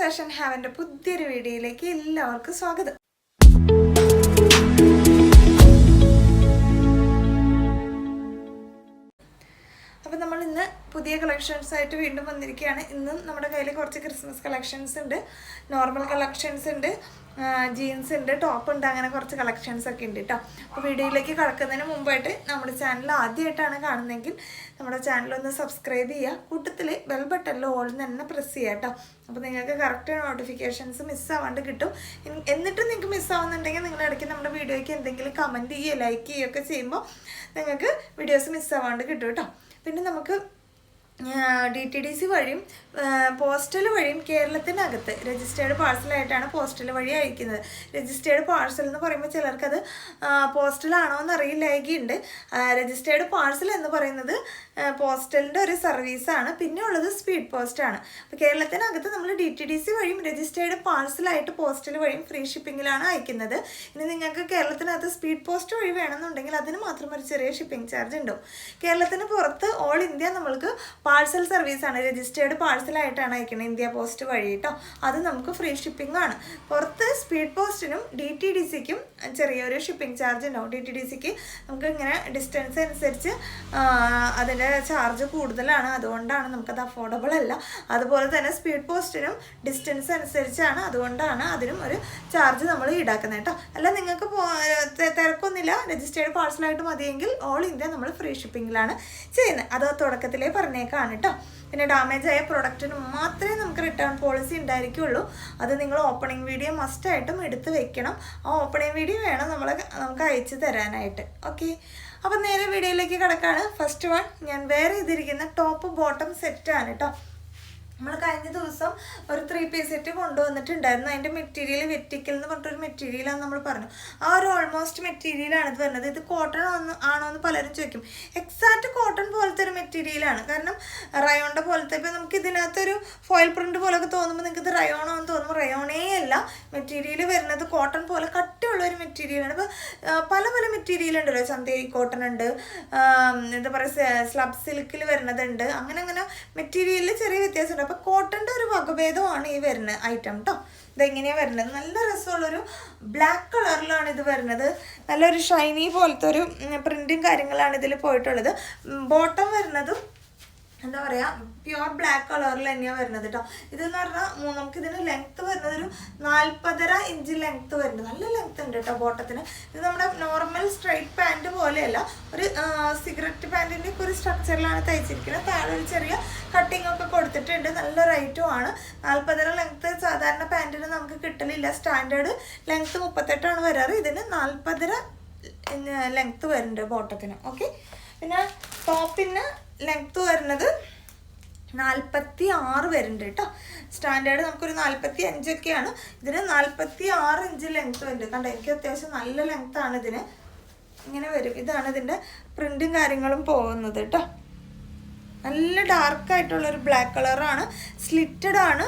Fashion ഹാവിൻ്റെ പുതിയൊരു വീഡിയോയിലേക്ക് എല്ലാവർക്കും സ്വാഗതം. അപ്പോൾ നമ്മൾ ഇന്ന് പുതിയ കളക്ഷൻസ് ആയിട്ട് വീണ്ടും വന്നിരിക്കുകയാണ്. ഇന്നും നമ്മുടെ കയ്യിൽ കുറച്ച് ക്രിസ്മസ് കളക്ഷൻസ് ഉണ്ട്, നോർമൽ കളക്ഷൻസ് ഉണ്ട്, ജീൻസ് ഉണ്ട്, ടോപ്പ് ഉണ്ട്, അങ്ങനെ കുറച്ച് കളക്ഷൻസ് ഒക്കെ ഉണ്ട് കേട്ടോ. അപ്പോൾ വീഡിയോയിലേക്ക് കടക്കുന്നതിന് മുമ്പായിട്ട് നമ്മുടെ ചാനൽ ആദ്യമായിട്ടാണ് കാണുന്നതെങ്കിൽ നമ്മുടെ ചാനലൊന്ന് സബ്സ്ക്രൈബ് ചെയ്യുക, കൂട്ടത്തിൽ ബെൽ ബട്ടണിൽ ഓൾ തന്നെ പ്രസ് ചെയ്യുക കേട്ടോ. അപ്പോൾ നിങ്ങൾക്ക് കറക്റ്റ് നോട്ടിഫിക്കേഷൻസ് മിസ്സാവാണ്ട് കിട്ടും. എന്നിട്ട് നിങ്ങൾക്ക് മിസ്സാവുന്നുണ്ടെങ്കിൽ നിങ്ങൾ ഇടയ്ക്ക് നമ്മുടെ വീഡിയോയ്ക്ക് എന്തെങ്കിലും കമൻറ്റ് ചെയ്യുക, ലൈക്ക് ചെയ്യുകയൊക്കെ ചെയ്യുമ്പോൾ നിങ്ങൾക്ക് വീഡിയോസ് മിസ്സാവാണ്ട് കിട്ടും കേട്ടോ. പിന്നെ നമുക്ക് DTDC വഴിയും പോസ്റ്റൽ വഴിയും കേരളത്തിനകത്ത് രജിസ്റ്റേർഡ് പാഴ്സലായിട്ടാണ് പോസ്റ്റൽ വഴി അയക്കുന്നത്. രജിസ്റ്റേർഡ് പാഴ്സൽ എന്ന് പറയുമ്പോൾ ചിലർക്കത് പോസ്റ്റലാണോ എന്ന് അറിയില്ലായികയുണ്ട്. രജിസ്റ്റേർഡ് പാഴ്സൽ എന്ന് പറയുന്നത് പോസ്റ്റലിൻ്റെ ഒരു സർവീസാണ്. പിന്നെ ഉള്ളത് സ്പീഡ് പോസ്റ്റാണ്. അപ്പോൾ കേരളത്തിനകത്ത് നമ്മൾ DTDC വഴിയും രജിസ്റ്റേർഡ് പാഴ്സലായിട്ട് പോസ്റ്റൽ വഴിയും ഫ്രീ ഷിപ്പിങ്ങിലാണ് അയക്കുന്നത്. ഇനി നിങ്ങൾക്ക് കേരളത്തിനകത്ത് സ്പീഡ് പോസ്റ്റ് വഴി വേണമെന്നുണ്ടെങ്കിൽ അതിന് മാത്രം ഒരു ചെറിയ ഷിപ്പിംഗ് ചാർജ് ഉണ്ടാവും. കേരളത്തിന് പുറത്ത് ഓൾ ഇന്ത്യ നമ്മൾക്ക് പാഴ്സൽ സർവീസാണ്, രജിസ്റ്റേർഡ് പാഴ്സലായിട്ടാണ് അയക്കുന്നത് ഇന്ത്യ പോസ്റ്റ് വഴി കേട്ടോ. അത് നമുക്ക് ഫ്രീ ഷിപ്പിംഗ് ആണ്. പുറത്ത് സ്പീഡ് പോസ്റ്റിനും DTDCക്കും ചെറിയൊരു ഷിപ്പിംഗ് ചാർജ് ഉണ്ടാവും. DTDCക്ക് നമുക്ക് ഇങ്ങനെ ഡിസ്റ്റൻസ് അനുസരിച്ച് അതിൻ്റെ ചാർജ് കൂടുതലാണ്, അതുകൊണ്ടാണ് നമുക്കത് അഫോർഡബിൾ അല്ല. അതുപോലെ തന്നെ സ്പീഡ് പോസ്റ്റിനും ഡിസ്റ്റൻസ് അനുസരിച്ചാണ്, അതുകൊണ്ടാണ് അതിനും ഒരു ചാർജ് നമ്മൾ ഈടാക്കുന്നത് കേട്ടോ. അല്ല നിങ്ങൾക്ക് തിരക്കൊന്നുമില്ല, രജിസ്റ്റേർഡ് പാഴ്സലായിട്ട് മതിയെങ്കിൽ ഓൾ ഇന്ത്യ നമ്മൾ ഫ്രീ ഷിപ്പിങ്ങിലാണ് ചെയ്യുന്നത്. അത് തുടക്കത്തിലേ പറഞ്ഞേക്കാണ് കേട്ടോ. പിന്നെ ഡാമേജ് ആയ പ്രൊഡക്റ്റിന് മാത്രമേ നമുക്ക് റിട്ടേൺ പോളിസി ഉണ്ടായിരിക്കുള്ളൂ. അത് നിങ്ങൾ ഓപ്പണിംഗ് വീഡിയോ മസ്റ്റായിട്ടും എടുത്ത് വെക്കണം. ആ ഓപ്പണിംഗ് വീഡിയോ വേണം നമുക്ക് അയച്ചു തരാനായിട്ട്. ഓക്കെ, അപ്പം നേരെ വീഡിയോയിലേക്ക് കിടക്കാണ്. ഫസ്റ്റ് വൺ ഞാൻ വേറെ ചെയ്തിരിക്കുന്ന ടോപ്പ് ബോട്ടം സെറ്റാണ് കേട്ടോ. നമ്മൾ കഴിഞ്ഞ ദിവസം ഒരു 3 പീസ് സെറ്റ് കൊണ്ടുവന്നിട്ടുണ്ടായിരുന്നു. അതിൻ്റെ മെറ്റീരിയൽ വെറ്റിക്കൽ എന്ന് പറഞ്ഞിട്ടൊരു മെറ്റീരിയലാണെന്ന് നമ്മൾ പറഞ്ഞു. ആ ഒരു ഓൾമോസ്റ്റ് മെറ്റീരിയലാണ് ഇത് വരുന്നത്. ഇത് കോട്ടൺ ആണോ എന്ന് പലരും ചോദിക്കും. എക്സാക്റ്റ് കോട്ടൺ പോലത്തെ ഒരു മെറ്റീരിയലാണ്. കാരണം റയോണിൻ്റെ പോലത്തെ, ഇപ്പോൾ നമുക്ക് ഇതിനകത്തൊരു ഫോയിൽ പ്രിൻറ്റ് പോലൊക്കെ തോന്നുമ്പോൾ നിങ്ങൾക്ക് ഇത് റയോണോ എന്ന് തോന്നുമ്പോൾ റയോണേ അല്ല. മെറ്റീരിയൽ വരുന്നത് കോട്ടൺ പോലെ കട്ടിയുള്ള ഒരു മെറ്റീരിയലാണ്. ഇപ്പോൾ പല പല മെറ്റീരിയൽ ഉണ്ടല്ലോ, ചന്തേരി കോട്ടൺ ഉണ്ട്, എന്താ പറയുക സ്ലബ് സിൽക്കിൽ വരുന്നതുണ്ട്, അങ്ങനെ മെറ്റീരിയലിൽ ചെറിയ വ്യത്യാസമുണ്ട്. അപ്പോൾ കോട്ടൻ്റെ ഒരു വകഭേദമാണ് ഈ വരുന്ന ഐറ്റം കേട്ടോ. ഇതെങ്ങനെയാണ് വരുന്നത്, നല്ല രസമുള്ളൊരു ബ്ലാക്ക് കളറിലാണ് ഇത് വരുന്നത്. നല്ലൊരു ഷൈനി പോലത്തെ ഒരു പ്രിൻറ്റും കാര്യങ്ങളാണ് ഇതിൽ പോയിട്ടുള്ളത്. ബോട്ടം വരുന്നതും എന്താ പറയുക പ്യുവർ ബ്ലാക്ക് കളറിൽ തന്നെയാണ് വരുന്നത് കേട്ടോ. ഇതെന്ന് പറഞ്ഞാൽ നമുക്കിതിന് ലെങ്ത്ത് വരുന്നത് ഒരു 40.5 ഇഞ്ച് ലെങ്ത്ത് വരുന്നത്. നല്ല ലെങ്ത്ത് ഉണ്ട് കേട്ടോ ബോട്ടത്തിന്. ഇത് നമ്മുടെ നോർമൽ സ്ട്രൈറ്റ് പാൻറ്റ് പോലെയല്ല, ഒരു സിഗരറ്റ് പാൻറ്റിൻ്റെ ഒക്കെ ഒരു സ്ട്രക്ചറിലാണ് തയ്ച്ചിരിക്കുന്നത്. താഴെ ഒരു ചെറിയ കട്ടിങ് ഒക്കെ കൊടുത്തിട്ടുണ്ട്. നല്ല റേറ്റും ആണ്. 40.5 ലെങ്ത്ത് സാധാരണ പാൻറ്റിന് നമുക്ക് കിട്ടലില്ല. സ്റ്റാൻഡേർഡ് ലെങ്ത്ത് 38 വരാറ്. ഇതിന് 40.5 ലെങ്ത്ത് വരുന്നുണ്ട് ബോട്ടത്തിന്. ഓക്കെ, പിന്നെ ടോപ്പിന് ലെങ്ത്ത് വരുന്നത് 46 വരുന്നുണ്ട് കേട്ടോ. സ്റ്റാൻഡേർഡ് നമുക്കൊരു 45 ഇതിന് 46 ഇഞ്ച് ലെങ്ത്ത് വരുന്നുണ്ട്. കണ്ടോ, എനിക്ക് അത്യാവശ്യം നല്ല ലെങ്ത്താണ് ഇതിന്. ഇങ്ങനെ വരും. ഇതാണ് ഇതിൻ്റെ പ്രിൻറ്റും കാര്യങ്ങളും പോകുന്നത് കേട്ടോ. നല്ല ഡാർക്കായിട്ടുള്ളൊരു ബ്ലാക്ക് കളറാണ്, സ്ലിറ്റഡ് ആണ്.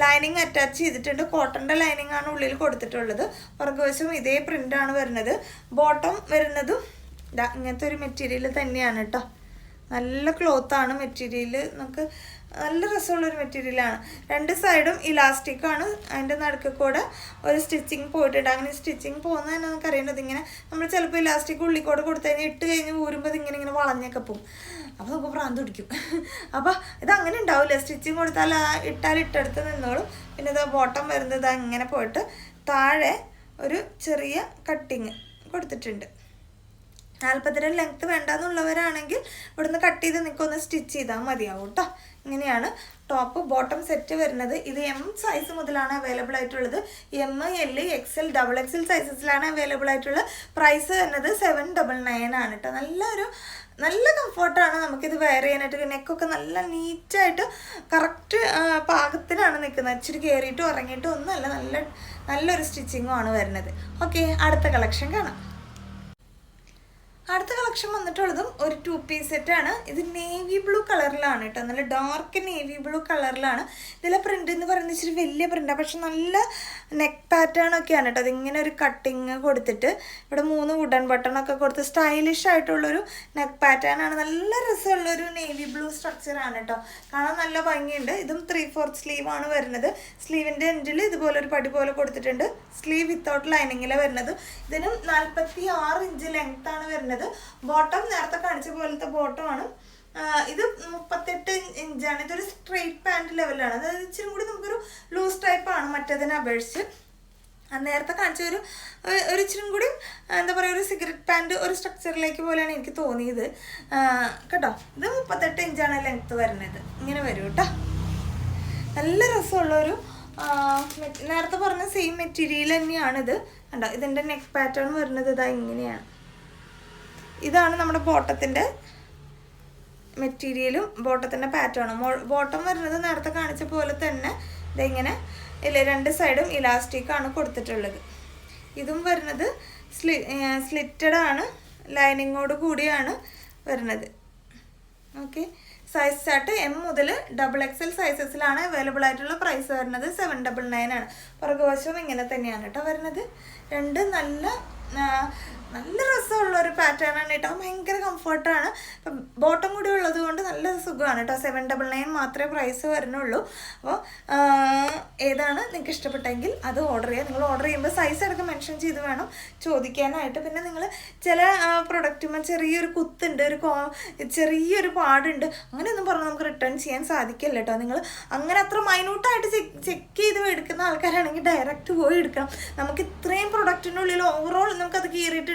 ലൈനിങ് അറ്റാച്ച് ചെയ്തിട്ടുണ്ട്. കോട്ടൻ്റെ ലൈനിങ് ആണ് ഉള്ളിൽ കൊടുത്തിട്ടുള്ളത്. പുറകുവശം ഇതേ പ്രിൻ്റാണ് വരുന്നത്. ബോട്ടം വരുന്നതും ഇങ്ങനത്തെ ഒരു മെറ്റീരിയൽ തന്നെയാണ് കേട്ടോ. നല്ല ക്ലോത്താണ് മെറ്റീരിയൽ, നമുക്ക് നല്ല രസമുള്ളൊരു മെറ്റീരിയലാണ്. 2 സൈഡും ഇലാസ്റ്റിക്കാണ്. അതിൻ്റെ നടുക്ക് കൂടെ ഒരു സ്റ്റിച്ചിങ് പോയിട്ടുണ്ട്. അങ്ങനെ സ്റ്റിച്ചിങ് പോകുന്നത് തന്നെ നമുക്ക് അറിയേണ്ടത്. ഇങ്ങനെ നമ്മൾ ചിലപ്പോൾ ഇലാസ്റ്റിക് ഉള്ളിക്കൂടെ കൊടുത്തു കഴിഞ്ഞാൽ ഇട്ട് കഴിഞ്ഞ് ഊരുമ്പോൾ ഇങ്ങനെ വളഞ്ഞൊക്കെ പോകും. അപ്പോൾ നമുക്ക് ഭ്രാന്ത് പിടിക്കും. അപ്പോൾ ഇതങ്ങനെ ഉണ്ടാവില്ല. സ്റ്റിച്ചിങ് കൊടുത്താൽ ഇട്ടെടുത്ത് നിന്നോളും. പിന്നെ ഇത് ബോട്ടം വരുന്നത് അങ്ങനെ പോയിട്ട് താഴെ ഒരു ചെറിയ കട്ടിങ് കൊടുത്തിട്ടുണ്ട്. 40 ലെങ്ത്ത് വേണ്ടെന്നുള്ളവരാണെങ്കിൽ ഇവിടുന്ന് കട്ട് ചെയ്ത് നിൽക്കൊന്ന് സ്റ്റിച്ച് ചെയ്താൽ മതിയാവും കേട്ടോ. ഇങ്ങനെയാണ് ടോപ്പ് ബോട്ടം സെറ്റ് വരുന്നത്. ഇത് M സൈസ് മുതലാണ് അവൈലബിൾ ആയിട്ടുള്ളത്. M, L, XL, XXL സൈസസിലാണ് അവൈലബിൾ ആയിട്ടുള്ളത്. പ്രൈസ് വരുന്നത് 799 ആണ് കേട്ടോ. നല്ല കംഫർട്ടാണ് നമുക്കിത് വെയർ ചെയ്യാനായിട്ട്. നെക്കൊക്കെ നല്ല നീറ്റായിട്ട് കറക്റ്റ് പാകത്തിനാണ് നിൽക്കുന്നത്. ഇച്ചിരി കയറിയിട്ടും ഇറങ്ങിയിട്ടും ഒന്നുമല്ല, നല്ലൊരു സ്റ്റിച്ചിങ്ങും ആണ് വരുന്നത്. ഓക്കെ, അടുത്ത കളക്ഷൻ കാണാം. അടുത്ത കളക്ഷൻ വന്നിട്ടുള്ളതും ഒരു 2 പീസ് സെറ്റാണ്. ഇത് നേവി ബ്ലൂ കളറിലാണ് കേട്ടോ, നല്ല ഡാർക്ക് നേവി ബ്ലൂ കളറിലാണ്. ഇതിലെ പ്രിൻ്റ് എന്ന് പറയുന്നത് ഇച്ചിരി വലിയ പ്രിൻ്റാണ്, പക്ഷെ നല്ല നെക്ക് പാറ്റേൺ ഒക്കെയാണ് കേട്ടോ. അതിങ്ങനെ ഒരു കട്ടിങ് കൊടുത്തിട്ട് ഇവിടെ 3 വുഡൻ ബട്ടണൊക്കെ കൊടുത്ത് സ്റ്റൈലിഷ് ആയിട്ടുള്ളൊരു നെക്ക് പാറ്റേൺ ആണ്. നല്ല രസമുള്ളൊരു നേവി ബ്ലൂ സ്ട്രക്ചറാണ് കേട്ടോ, കാണാൻ നല്ല ഭംഗിയുണ്ട്. ഇതും 3/4 സ്ലീവ് ആണ് വരുന്നത്. സ്ലീവിൻ്റെ എൻഡിൽ ഇതുപോലെ ഒരു പടി പോലെ കൊടുത്തിട്ടുണ്ട്. സ്ലീവ് വിത്തൗട്ട് ലൈനിങ്ങിലാണ് വരുന്നത്. ഇതിനും 46 ഇഞ്ച് ലെങ്ത് ആണ് വരുന്നത്. ബോട്ടം നേരത്തെ കാണിച്ച പോലത്തെ ബോട്ടമാണ്. ഇത് 38 ഇഞ്ചാണ്. ഇതൊരു സ്ട്രെയിറ്റ് പാൻറ് ലെവലാണ്, അതായത് ഇച്ചിരി കൂടി നമുക്കൊരു ലൂസ് ടൈപ്പാണ് മറ്റേതിനെ അപേക്ഷിച്ച്. നേരത്തെ കാണിച്ച ഒരു ഇച്ചിരി കൂടി എന്താ പറയുക, ഒരു സിഗരറ്റ് പാൻറ് ഒരു സ്ട്രക്ചറിലേക്ക് പോലെയാണ് എനിക്ക് തോന്നിയത് കേട്ടോ. ഇത് 38 ഇഞ്ചാണ് ലെങ്ത്ത് വരുന്നത്. ഇങ്ങനെ വരും കേട്ടോ, നല്ല രസമുള്ളൊരു നേരത്തെ പറഞ്ഞ സെയിം മെറ്റീരിയൽ തന്നെയാണിത് കണ്ടോ. ഇതിൻ്റെ നെക്ക് പാറ്റേൺ വരുന്നത് ഇതാ ഇങ്ങനെയാണ്. ഇതാണ് നമ്മുടെ ബോട്ടത്തിൻ്റെ മെറ്റീരിയലും ബോട്ടത്തിൻ്റെ പാറ്റേണും. ബോട്ടം വരുന്നത് നേരത്തെ കാണിച്ച പോലെ തന്നെ ഇതിങ്ങനെ 2 സൈഡും ഇലാസ്റ്റിക്കാണ് കൊടുത്തിട്ടുള്ളത്. ഇതും വരുന്നത് സ്ലിറ്റഡ് ആണ്, ലൈനിങ്ങോട് കൂടിയാണ് വരുന്നത്. ഓക്കെ, സൈസ് ചാർട്ട് M മുതൽ XXL സൈസസിലാണ് അവൈലബിൾ ആയിട്ടുള്ള. പ്രൈസ് വരുന്നത് 799 ആണ്. പുറകുവശവും ഇങ്ങനെ തന്നെയാണ് കേട്ടോ വരുന്നത്. രണ്ട് നല്ല രസമുള്ളൊരു പാറ്റേൺ ആണ് കേട്ടോ, ഭയങ്കര കംഫർട്ടാണ്. അപ്പം ബോട്ടം കൂടി ഉള്ളത് കൊണ്ട് നല്ല സുഖമാണ് കേട്ടോ. 799 മാത്രമേ പ്രൈസ് വരുന്നുള്ളൂ. അപ്പോൾ ഏതാണ് നിങ്ങൾക്ക് ഇഷ്ടപ്പെട്ടെങ്കിൽ അത് ഓർഡർ ചെയ്യുക. നിങ്ങൾ ഓർഡർ ചെയ്യുമ്പോൾ സൈസ് അടക്കം മെൻഷൻ ചെയ്ത് വേണം ചോദിക്കാനായിട്ട്. പിന്നെ നിങ്ങൾ ചില പ്രൊഡക്റ്റുമ്പോൾ ചെറിയൊരു കുത്തുണ്ട്, ചെറിയൊരു പാടുണ്ട്, അങ്ങനെയൊന്നും പറഞ്ഞാൽ നമുക്ക് റിട്ടേൺ ചെയ്യാൻ സാധിക്കില്ല കേട്ടോ. നിങ്ങൾ അങ്ങനെ അത്ര മൈന്യൂട്ടായിട്ട് ചെക്ക് ചെയ്ത് എടുക്കുന്ന ആൾക്കാരാണെങ്കിൽ ഡയറക്റ്റ് പോയി എടുക്കണം. നമുക്ക് ഇത്രയും പ്രൊഡക്റ്റിനുള്ളിൽ ഓവറോൾ നമുക്കത് കീറിയിട്ടുണ്ടോ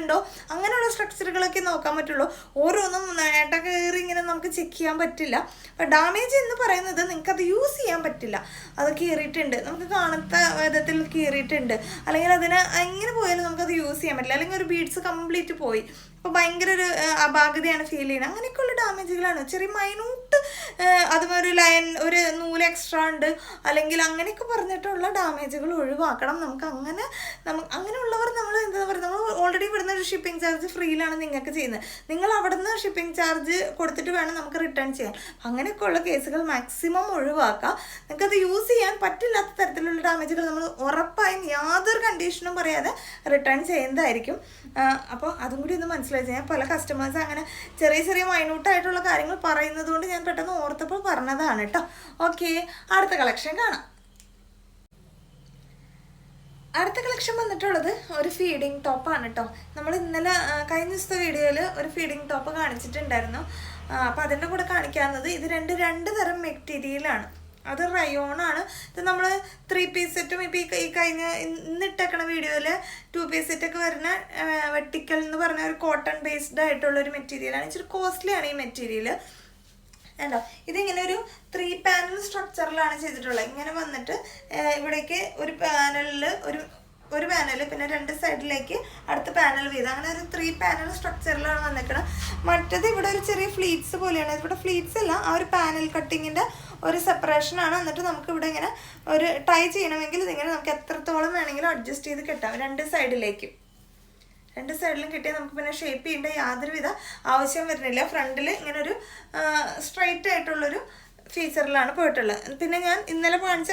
അങ്ങനെയുള്ള സ്ട്രക്ചറുകളൊക്കെ നോക്കാൻ പറ്റുള്ളൂ. ഓരോന്നും നേട്ട കയറി ഇങ്ങനെ നമുക്ക് ചെക്ക് ചെയ്യാൻ പറ്റില്ല. അപ്പം ഡാമേജ് എന്ന് പറയുന്നത് നിങ്ങൾക്കത് യൂസ് ചെയ്യാൻ പറ്റില്ല. അത് കീറിയിട്ടുണ്ട്, നമുക്ക് കാണാത്ത വിധത്തിൽ കീറിയിട്ടുണ്ട്, അല്ലെങ്കിൽ അതിന് എങ്ങനെ പോയാലും നമുക്കത് യൂസ് ചെയ്യാൻ പറ്റില്ല. അല്ലെങ്കിൽ ഒരു ബീഡ്സ് കംപ്ലീറ്റ് പോയി, അപ്പോൾ ഭയങ്കര ഒരു അപാകതയാണ് ഫീൽ ചെയ്യുന്നത്. അങ്ങനെയൊക്കെയുള്ള ഡാമേജുകളാണ്, ചെറിയ മൈന്യൂട്ട് അതുപോലെ ഒരു ലൈൻ ഒരു നൂല് എക്സ്ട്രാ ഉണ്ട് അല്ലെങ്കിൽ അങ്ങനെയൊക്കെ പറഞ്ഞിട്ടുള്ള ഡാമേജുകൾ ഒഴിവാക്കണം. അങ്ങനെയുള്ളവർ നമ്മൾ എന്താ പറയുക, നമ്മൾ ഓൾറെഡി ഇവിടുന്ന് ഒരു ഷിപ്പിംഗ് ചാർജ് ഫ്രീയിലാണ് നിങ്ങൾക്ക് ചെയ്യുന്നത്. നിങ്ങൾ അവിടെ നിന്ന് ഷിപ്പിംഗ് ചാർജ് കൊടുത്തിട്ട് വേണം നമുക്ക് റിട്ടേൺ ചെയ്യാൻ. അങ്ങനെയൊക്കെയുള്ള കേസുകൾ മാക്സിമം ഒഴിവാക്കാം. നിങ്ങൾക്കത് യൂസ് ചെയ്യാൻ പറ്റില്ലാത്ത തരത്തിലുള്ള ഡാമേജുകൾ നമ്മൾ ഉറപ്പായും യാതൊരു കണ്ടീഷനും പറയാതെ റിട്ടേൺ ചെയ്യുന്നതായിരിക്കും. അപ്പോൾ അതും കൂടി ഒന്ന് മനസ്സിലാക്കി. ഞാൻ പല കസ്റ്റമേഴ്സ് അങ്ങനെ ചെറിയ മൈന്യൂട്ടായിട്ടുള്ള കാര്യങ്ങൾ പറയുന്നത് കൊണ്ട് ഞാൻ പെട്ടെന്ന് ഓർത്തപ്പോൾ പറഞ്ഞതാണ് കേട്ടോ. ഓക്കെ, അടുത്ത കളക്ഷൻ കാണാം. അടുത്ത കളക്ഷൻ വന്നിട്ടുള്ളത് ഒരു ഫീഡിങ് ടോപ്പാണ് കേട്ടോ. നമ്മൾ ഇന്നലെ കഴിഞ്ഞ ദിവസത്തെ വീഡിയോയിൽ ഒരു ഫീഡിങ് ടോപ്പ് കാണിച്ചിട്ടുണ്ടായിരുന്നു. അപ്പോൾ അതിൻ്റെ കൂടെ കാണിക്കാവുന്നത് ഇത് രണ്ട് തരം മെറ്റീരിയലാണ്. അത് റയോണാണ്. ഇത് നമ്മൾ 3 പീസ് സെറ്റും ഇപ്പോൾ ഈ കഴിഞ്ഞ ഇന്നിട്ടേക്കണ വീഡിയോയിൽ 2 പീസ് സെറ്റൊക്കെ വരുന്ന വെട്ടിക്കൽ എന്ന് പറഞ്ഞ ഒരു കോട്ടൺ ബേസ്ഡ് ആയിട്ടുള്ളൊരു മെറ്റീരിയലാണ്. ഇച്ചിരി കോസ്റ്റ്ലിയാണ് ഈ മെറ്റീരിയൽ. ഉണ്ടോ, ഇതിങ്ങനെ ഒരു 3 പാനൽ സ്ട്രക്ചറിലാണ് ചെയ്തിട്ടുള്ളത്. ഇങ്ങനെ വന്നിട്ട് ഇവിടേക്ക് ഒരു പാനലിൽ ഒരു പാനൽ, പിന്നെ 2 സൈഡിലേക്ക് അടുത്ത പാനൽ വീതം, അങ്ങനെ ഒരു 3 പാനൽ സ്ട്രക്ചറിലാണ് വന്നിരിക്കുന്നത്. മറ്റത് ഇവിടെ ഒരു ചെറിയ ഫ്ലീറ്റ്സ് പോലെയാണ്. ഇവിടെ ഫ്ലീറ്റ്സ് അല്ല, ആ ഒരു പാനൽ കട്ടിങ്ങിൻ്റെ ഒരു സെപ്പറേഷനാണ്. എന്നിട്ട് നമുക്ക് ഇവിടെ ഇങ്ങനെ ഒരു ടൈ ചെയ്യണമെങ്കിൽ ഇതിങ്ങനെ നമുക്ക് എത്രത്തോളം വേണമെങ്കിലും അഡ്ജസ്റ്റ് ചെയ്ത് കെട്ടാം. 2 സൈഡിലും കിട്ടിയാൽ നമുക്ക് പിന്നെ ഷേപ്പ് ചെയ്യേണ്ട യാതൊരുവിധ ആവശ്യം വരുന്നില്ല. ഫ്രണ്ടിൽ ഇങ്ങനെ ഒരു സ്ട്രൈറ്റ് ആയിട്ടുള്ളൊരു ഫീച്ചറിലാണ് പോയിട്ടുള്ളത്. പിന്നെ ഞാൻ ഇന്നലെ കാണിച്ച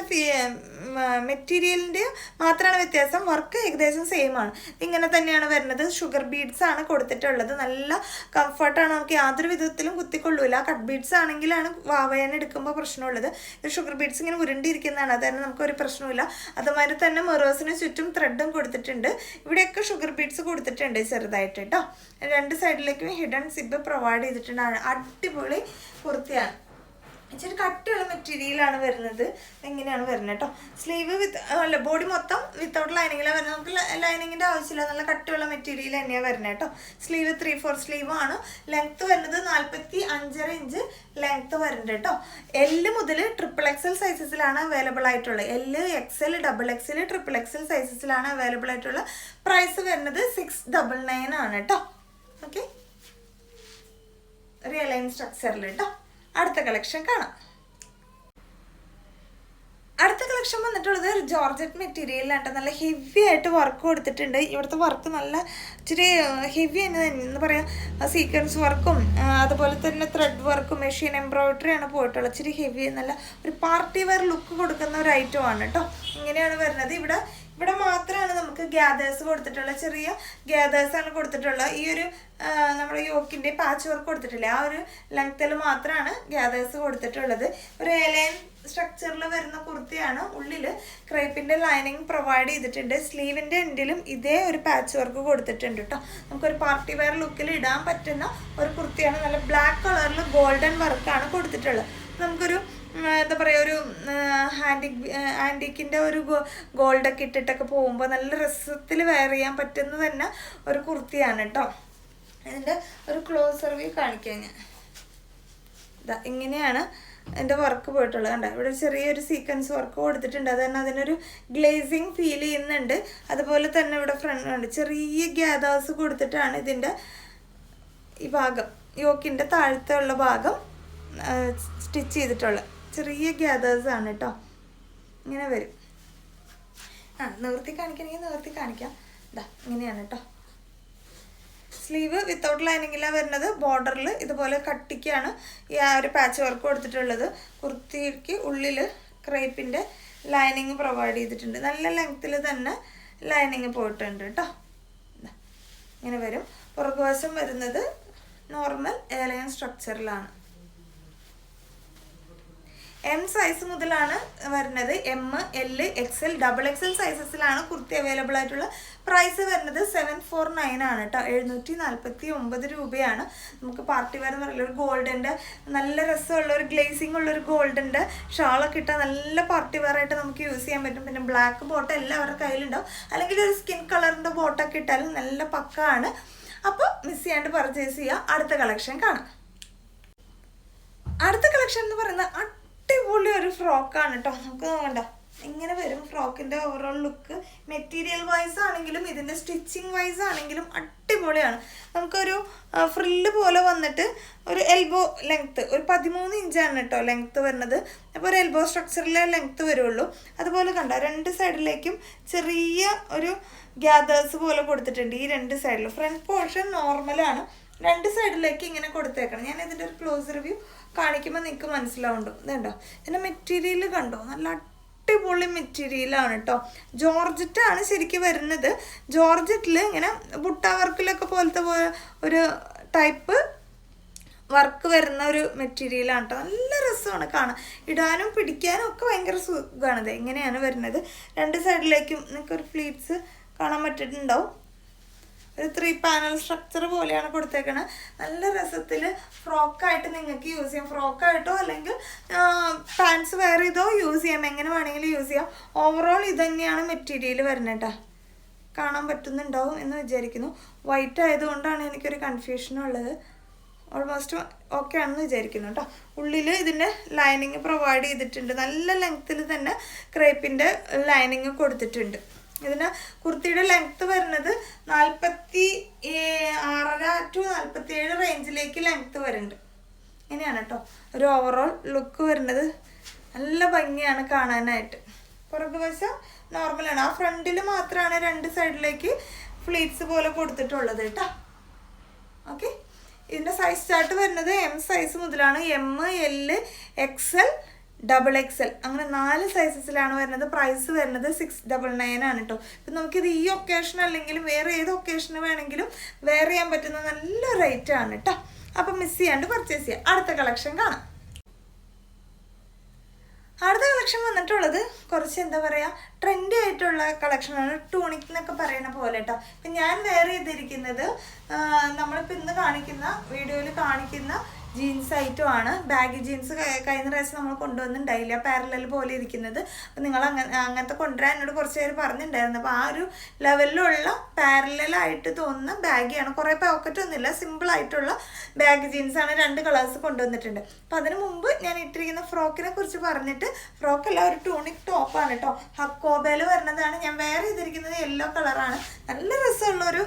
മെറ്റീരിയലിൻ്റെ മാത്രമാണ് വ്യത്യാസം. വർക്ക് ഏകദേശം സെയിം ആണ്. ഇങ്ങനെ തന്നെയാണ് വരുന്നത്. ഷുഗർ ബീഡ്സ് ആണ് കൊടുത്തിട്ടുള്ളത്. നല്ല കംഫർട്ടാണ്, നമുക്ക് യാതൊരു വിധത്തിലും കുത്തിക്കൊള്ളൂല. കട്ട് ബീഡ്സ് ആണെങ്കിലാണ് വാവയാൻ എടുക്കുമ്പോൾ പ്രശ്നമുള്ളത്. ഇത് ഷുഗർ ബീഡ്സ് ഇങ്ങനെ ഉരുണ്ടിരിക്കുന്നതാണ്, അത് തന്നെ നമുക്കൊരു പ്രശ്നമില്ല. അതുമാതിരി തന്നെ മെറേഴ്സിന് ചുറ്റും ത്രെഡും കൊടുത്തിട്ടുണ്ട്. ഇവിടെയൊക്കെ ഷുഗർ ബീഡ്സ് കൊടുത്തിട്ടുണ്ട് ചെറുതായിട്ട് കേട്ടോ. 2 സൈഡിലേക്കും ഹിഡൻ സിബ് പ്രൊവൈഡ് ചെയ്തിട്ടുണ്ട്. അടിപൊളി കുർത്തിയാണ്. ഇച്ചിരി കട്ടിയുള്ള മെറ്റീരിയലാണ് വരുന്നത്. എങ്ങനെയാണ് വരുന്നത് കേട്ടോ. സ്ലീവ് ബോഡി മൊത്തം വിത്തൗട്ട് ലൈനിങ്ങിലാണ് വരുന്നത്. നമുക്ക് ലൈനിങ്ങിൻ്റെ ആവശ്യമില്ല, നല്ല കട്ടിയുള്ള മെറ്റീരിയൽ തന്നെയാണ് വരുന്നത് കേട്ടോ. സ്ലീവ് 3/4 സ്ലീവ് ആണ്. ലെങ്ത്ത് വരുന്നത് 45.5 ഇഞ്ച് ലെങ്ത്ത് വരുന്നുണ്ട് കേട്ടോ. L മുതൽ XXL സൈസസിലാണ് അവൈലബിൾ ആയിട്ടുള്ളത്. L, XL, XXL, XXL സൈസസിലാണ് അവൈലബിൾ ആയിട്ടുള്ള. പ്രൈസ് വരുന്നത് 699 ആണ് കേട്ടോ. ഓക്കെ, റിയലൈൻ സ്ട്രക്ചറിൽ കേട്ടോ. അടുത്ത കളക്ഷൻ കാണാം. അടുത്ത കളക്ഷൻ വന്നിട്ടുള്ളത് ഒരു ജോർജറ്റ് മെറ്റീരിയലാണ് കേട്ടോ. നല്ല ഹെവി ആയിട്ട് വർക്ക് കൊടുത്തിട്ടുണ്ട്. ഇവിടുത്തെ വർക്ക് നല്ല ഇച്ചിരി ഹെവി തന്നെ എന്താ പറയുക, സീക്വൻസ് വർക്കും അതുപോലെ തന്നെ ത്രെഡ് വർക്കും മെഷീൻ എംബ്രോയിഡറി ആണ് പോയിട്ടുള്ളത്. ഇച്ചിരി ഹെവി, നല്ല ഒരു പാർട്ടി വെയർ ലുക്ക് കൊടുക്കുന്ന ഒരു ഐറ്റം ആണ് കേട്ടോ. ഇങ്ങനെയാണ് വരുന്നത്. ഇവിടെ മാത്രമാണ് നമുക്ക് ഗ്യാദേഴ്സ് കൊടുത്തിട്ടുള്ള, ചെറിയ ഗ്യാദേഴ്സാണ് കൊടുത്തിട്ടുള്ളത്. ഈ ഒരു നമ്മുടെ യോക്കിൻ്റെ പാച്ച് വർക്ക് കൊടുത്തിട്ടില്ലേ, ആ ഒരു ലെങ്ത്തിൽ മാത്രമാണ് ഗ്യാദേഴ്സ് കൊടുത്തിട്ടുള്ളത്. ഒരു എലൈൻ സ്ട്രക്ചറിൽ വരുന്ന കുർത്തിയാണ്. ഉള്ളിൽ ക്രേപ്പിൻ്റെ ലൈനിങ് പ്രൊവൈഡ് ചെയ്തിട്ടുണ്ട്. സ്ലീവിൻ്റെ എൻഡിലും ഇതേ ഒരു പാച്ച് വർക്ക് കൊടുത്തിട്ടുണ്ട് കേട്ടോ. നമുക്കൊരു പാർട്ടി വെയർ ലുക്കിൽ ഇടാൻ പറ്റുന്ന ഒരു കുർത്തിയാണ്. നല്ല ബ്ലാക്ക് കളറിൽ ഗോൾഡൻ വർക്കാണ് കൊടുത്തിട്ടുള്ളത്. നമുക്കൊരു എന്താ പറയുക, ഒരു ആൻറ്റിക്കിൻ്റെ ഒരു ഗോൾഡൊക്കെ ഇട്ടിട്ടൊക്കെ പോകുമ്പോൾ നല്ല രസത്തിൽ വെയർ ചെയ്യാൻ പറ്റുന്ന തന്നെ ഒരു കുർത്തിയാണ് കേട്ടോ. ഇതിൻ്റെ ഒരു ക്ലോസർ വ്യൂ കാണിക്കാൻ ഞാൻ ഇതാ ഇങ്ങനെയാണ് എൻ്റെ വർക്ക് പോയിട്ടുള്ളത്. കണ്ടോ, ഇവിടെ ചെറിയൊരു സീക്വൻസ് വർക്ക് കൊടുത്തിട്ടുണ്ട്. അത് തന്നെ അതിനൊരു ഗ്ലേസിങ് ഫീൽ ചെയ്യുന്നുണ്ട്. അതുപോലെ തന്നെ ഇവിടെ ഫ്രണ്ട് ചെറിയ ഗ്യാദേഴ്സ് കൊടുത്തിട്ടാണ് ഇതിൻ്റെ ഈ ഭാഗം, യോക്കിൻ്റെ താഴത്തെ ഉള്ള ഭാഗം സ്റ്റിച്ച് ചെയ്തിട്ടുള്ളത്. ചെറിയ ഗ്യാദേഴ്സാണ് കേട്ടോ. ഇങ്ങനെ വരും. നിവർത്തി കാണിക്കണമെങ്കിൽ നിവർത്തി കാണിക്കാം. ഇതാ ഇങ്ങനെയാണ് കേട്ടോ. സ്ലീവ് വിത്തൗട്ട് ലൈനിങ്ങിലാണ് വരുന്നത്. ബോർഡറിൽ ഇതുപോലെ കട്ടിക്കാണ് ഈ ആ ഒരു പാച്ച് വർക്ക് കൊടുത്തിട്ടുള്ളത്. കുർത്തിക്ക് ഉള്ളിൽ ക്രേപ്പിൻ്റെ ലൈനിങ് പ്രൊവൈഡ് ചെയ്തിട്ടുണ്ട്. നല്ല ലെങ്ത്തിൽ തന്നെ ലൈനിങ് പോയിട്ടുണ്ട് കേട്ടോ. ഇങ്ങനെ വരും. പുറകുവശം വരുന്നത് നോർമൽ എയർലൈൻ സ്ട്രക്ചറിലാണ്. എം സൈസ് മുതലാണ് വരുന്നത്. എം, എൽ, XL, XXL സൈസസിലാണ് കുർത്തി അവൈലബിൾ ആയിട്ടുള്ള. പ്രൈസ് വരുന്നത് 749 ആണ് കേട്ടോ. 749 രൂപയാണ്. നമുക്ക് പാർട്ടി വെയർ എന്ന് പറയുന്നത് ഒരു ഗോൾഡിൻ്റെ നല്ല രസമുള്ള ഒരു ഗ്ലേസിങ് ഉള്ളൊരു ഗോൾഡിൻ്റെ ഷാളൊക്കെ ഇട്ടാൽ നല്ല പാർട്ടി വെയർ ആയിട്ട് നമുക്ക് യൂസ് ചെയ്യാൻ പറ്റും. പിന്നെ ബ്ലാക്ക് ബോട്ട് എല്ലാവരുടെ കയ്യിലുണ്ടാവും. അല്ലെങ്കിൽ ഒരു സ്കിൻ കളറിൻ്റെ ബോട്ടൊക്കെ ഇട്ടാലും നല്ല പക്കാണ്. അപ്പോൾ മിസ് ചെയ്യാണ്ട് പർച്ചേസ് ചെയ്യുക. അടുത്ത കളക്ഷൻ കാണാം. അടുത്ത കളക്ഷൻ എന്ന് പറയുന്നത് അടിപൊളി ഒരു ഫ്രോക്കാണ് കേട്ടോ. നമുക്ക് നോക്കണ്ട, ഇങ്ങനെ വരും ഫ്രോക്കിൻ്റെ ഓവറോൾ ലുക്ക്. മെറ്റീരിയൽ വൈസ് ആണെങ്കിലും ഇതിൻ്റെ സ്റ്റിച്ചിങ് വൈസ് ആണെങ്കിലും അടിപൊളിയാണ്. നമുക്കൊരു ഫ്രില്ല് പോലെ വന്നിട്ട് ഒരു എൽബോ ലെങ്ത്ത്, ഒരു 13 ഇഞ്ചാണ് കേട്ടോ ലെങ്ത്ത് വരുന്നത്. അപ്പോൾ ഒരു എൽബോ സ്ട്രക്ചറിലെ ലെങ്ത്ത് വരുള്ളൂ. അതുപോലെ കണ്ട രണ്ട് സൈഡിലേക്കും ചെറിയ ഒരു ഗ്യാദേഴ്സ് പോലെ കൊടുത്തിട്ടുണ്ട്. ഈ രണ്ട് സൈഡിലും ഫ്രണ്ട് പോർഷൻ നോർമലാണ്. രണ്ട് സൈഡിലേക്ക് ഇങ്ങനെ കൊടുത്തേക്കണം. ഞാൻ ഇതിൻ്റെ ഒരു ക്ലോസ് റിവ്യൂ കാണിക്കുമ്പോൾ നിങ്ങൾക്ക് മനസ്സിലാവുന്നുണ്ടോ. ഇതുണ്ടോ, ഇതിൻ്റെ മെറ്റീരിയൽ കണ്ടോ, നല്ല അടിപൊളി മെറ്റീരിയലാണ് കേട്ടോ. ജോർജറ്റാണ് ശരിക്കും വരുന്നത്. ജോർജറ്റിൽ ഇങ്ങനെ ബുട്ട വർക്കിലൊക്കെ പോലത്തെ ഒരു ടൈപ്പ് വർക്ക് വരുന്ന ഒരു മെറ്റീരിയലാണ് കേട്ടോ. നല്ല രസമാണ് കാണാൻ, ഇടാനും പിടിക്കാനും ഒക്കെ ഭയങ്കര സുഖമാണിത്. ഇങ്ങനെയാണ് വരുന്നത്. രണ്ട് സൈഡിലേക്കും നിങ്ങൾക്കൊരു ഫ്ലീറ്റ്സ് കാണാൻ പറ്റിയിട്ടുണ്ടാവും. ഒരു 3 പാനൽ സ്ട്രക്ചർ പോലെയാണ് കൊടുത്തേക്കണത്. നല്ല രസത്തിൽ ഫ്രോക്കായിട്ട് നിങ്ങൾക്ക് യൂസ് ചെയ്യാം. ഫ്രോക്കായിട്ടോ അല്ലെങ്കിൽ പാൻസ് വെയർ ചെയ്തോ യൂസ് ചെയ്യാം. എങ്ങനെ വേണമെങ്കിലും യൂസ് ചെയ്യാം. ഓവറോൾ ഇത് തന്നെയാണ് മെറ്റീരിയൽ വരുന്നത് കേട്ടോ. കാണാൻ പറ്റുന്നുണ്ടാവും എന്ന് വിചാരിക്കുന്നു. വൈറ്റ് ആയതുകൊണ്ടാണ് എനിക്കൊരു കൺഫ്യൂഷനുള്ളത്. ഓൾമോസ്റ്റ് ഓക്കെ ആണെന്ന് വിചാരിക്കുന്നു കേട്ടോ. ഉള്ളിൽ ഇതിൻ്റെ ലൈനിങ് പ്രൊവൈഡ് ചെയ്തിട്ടുണ്ട്. നല്ല ലെങ്ത്തിൽ തന്നെ ക്രേപ്പിൻ്റെ ലൈനിങ് കൊടുത്തിട്ടുണ്ട്. ഇതിന് കുർത്തിയുടെ ലെങ്ത്ത് വരുന്നത് 46.5 to 47 റേഞ്ചിലേക്ക് ലെങ്ത്ത് വരുന്നുണ്ട്. ഇങ്ങനെയാണ് കേട്ടോ ഒരു ഓവറോൾ ലുക്ക് വരുന്നത്. നല്ല ഭംഗിയാണ് കാണാനായിട്ട്. പുറകുവശം നോർമലാണ്. ആ ഫ്രണ്ടിൽ മാത്രമാണ് രണ്ട് സൈഡിലേക്ക് ഫ്ലീറ്റ്സ് പോലെ കൊടുത്തിട്ടുള്ളത് കേട്ടോ. ഓക്കെ, ഇതിൻ്റെ സൈസ് ചാർട്ട് വരുന്നത് എം സൈസ് മുതലാണ്. എം, എൽ, XL, XXL അങ്ങനെ 4 സൈസസിലാണ് വരുന്നത്. പ്രൈസ് വരുന്നത് 699 ആണ് കേട്ടോ. ഇപ്പം നമുക്കിത് ഈ ഒക്കേഷൻ അല്ലെങ്കിലും വേറെ ഏത് ഒക്കേഷന് വേണമെങ്കിലും വെയർ ചെയ്യാൻ പറ്റുന്ന നല്ല റേറ്റ് ആണ് കേട്ടോ. അപ്പം മിസ് ചെയ്യാണ്ട് പർച്ചേസ് ചെയ്യാം. അടുത്ത കളക്ഷൻ കാണാം. അടുത്ത കളക്ഷൻ വന്നിട്ടുള്ളത് കുറച്ച് എന്താ പറയുക, ട്രെൻഡി ആയിട്ടുള്ള കളക്ഷനാണ്. ടൂണിക് എന്നൊക്കെ പറയുന്ന പോലെ കേട്ടോ. ഇപ്പം ഞാൻ വെയർ ചെയ്തിരിക്കുന്നത് നമ്മളിപ്പോൾ ഇന്ന് കാണിക്കുന്ന വീഡിയോയിൽ കാണിക്കുന്ന ജീൻസ് ഐറ്റമാണ്. ബാഗി ജീൻസ് കഴിഞ്ഞ പ്രാവശ്യം നമ്മൾ കൊണ്ടുവന്നിട്ടുണ്ടായില്ല, പാരലൽ പോലെ ഇരിക്കുന്നത്. അപ്പം നിങ്ങൾ അങ്ങനത്തെ കൊണ്ടുവരാൻ എന്നോട് കുറച്ച് പേര് പറഞ്ഞിട്ടുണ്ടായിരുന്നു. അപ്പോൾ ആ ഒരു ലെവലിലുള്ള പാരലായിട്ട് തോന്നുന്ന ബാഗിയാണ്. കുറേ പോക്കറ്റ് ഒന്നുമില്ല, സിമ്പിളായിട്ടുള്ള ബാഗ് ജീൻസാണ്. 2 കളേഴ്സ് കൊണ്ടുവന്നിട്ടുണ്ട്. അപ്പം അതിന് മുമ്പ് ഞാൻ ഇട്ടിരിക്കുന്ന ഫ്രോക്കിനെ കുറിച്ച് പറഞ്ഞിട്ട്, ഫ്രോക്കല്ല ഒരു ടൂണിക് ടോപ്പാണ് കേട്ടോ. ഹക്കോബയിൽ വരുന്നതാണ്. ഞാൻ വെയർ ചെയ്തിരിക്കുന്നത് യെല്ലോ കളറാണ്. നല്ല രസമുള്ളൊരു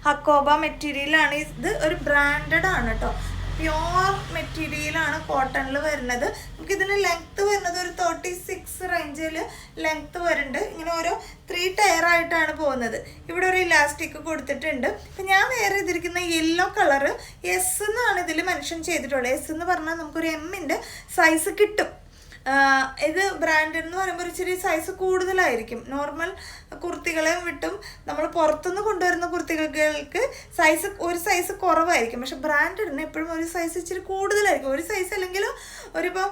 ഹക്കോബ മെറ്റീരിയലാണ്. ഇത് ഒരു ബ്രാൻഡഡ് ആണ് കേട്ടോ. പ്യോർ മെറ്റീരിയലാണ് കോട്ടണിൽ വരുന്നത്. നമുക്കിതിന് ലെങ്ത്ത് വരുന്നത് ഒരു 36 റേഞ്ചിൽ ലെങ്ത്ത് വരുന്നുണ്ട്. ഇങ്ങനെ ഓരോ 3 ടയറായിട്ടാണ് പോകുന്നത്. ഇവിടെ ഒരു ഇലാസ്റ്റിക് കൊടുത്തിട്ടുണ്ട്. അപ്പം ഞാൻ വേറെ ചെയ്തിരിക്കുന്ന യെല്ലോ കളറ് എസ് എന്നാണ് ഇതിൽ മെൻഷൻ ചെയ്തിട്ടുള്ളത്. എസ് എന്ന് പറഞ്ഞാൽ നമുക്കൊരു എമ്മിൻ്റെ സൈസ് കിട്ടും. ഇത് ബ്രാൻഡഡ് എന്ന് പറയുമ്പോൾ ഇച്ചിരി സൈസ് കൂടുതലായിരിക്കും. നോർമൽ കുർത്തികളെ വിട്ടും നമ്മൾ പുറത്തുനിന്ന് കൊണ്ടുവരുന്ന കുർത്തികൾക്ക് ഒരു സൈസ് കുറവായിരിക്കും. പക്ഷെ ബ്രാൻഡഡിന് എപ്പോഴും ഒരു സൈസ് ഇച്ചിരി കൂടുതലായിരിക്കും. ഒരു സൈസ് അല്ലെങ്കിൽ ഒരിപ്പോൾ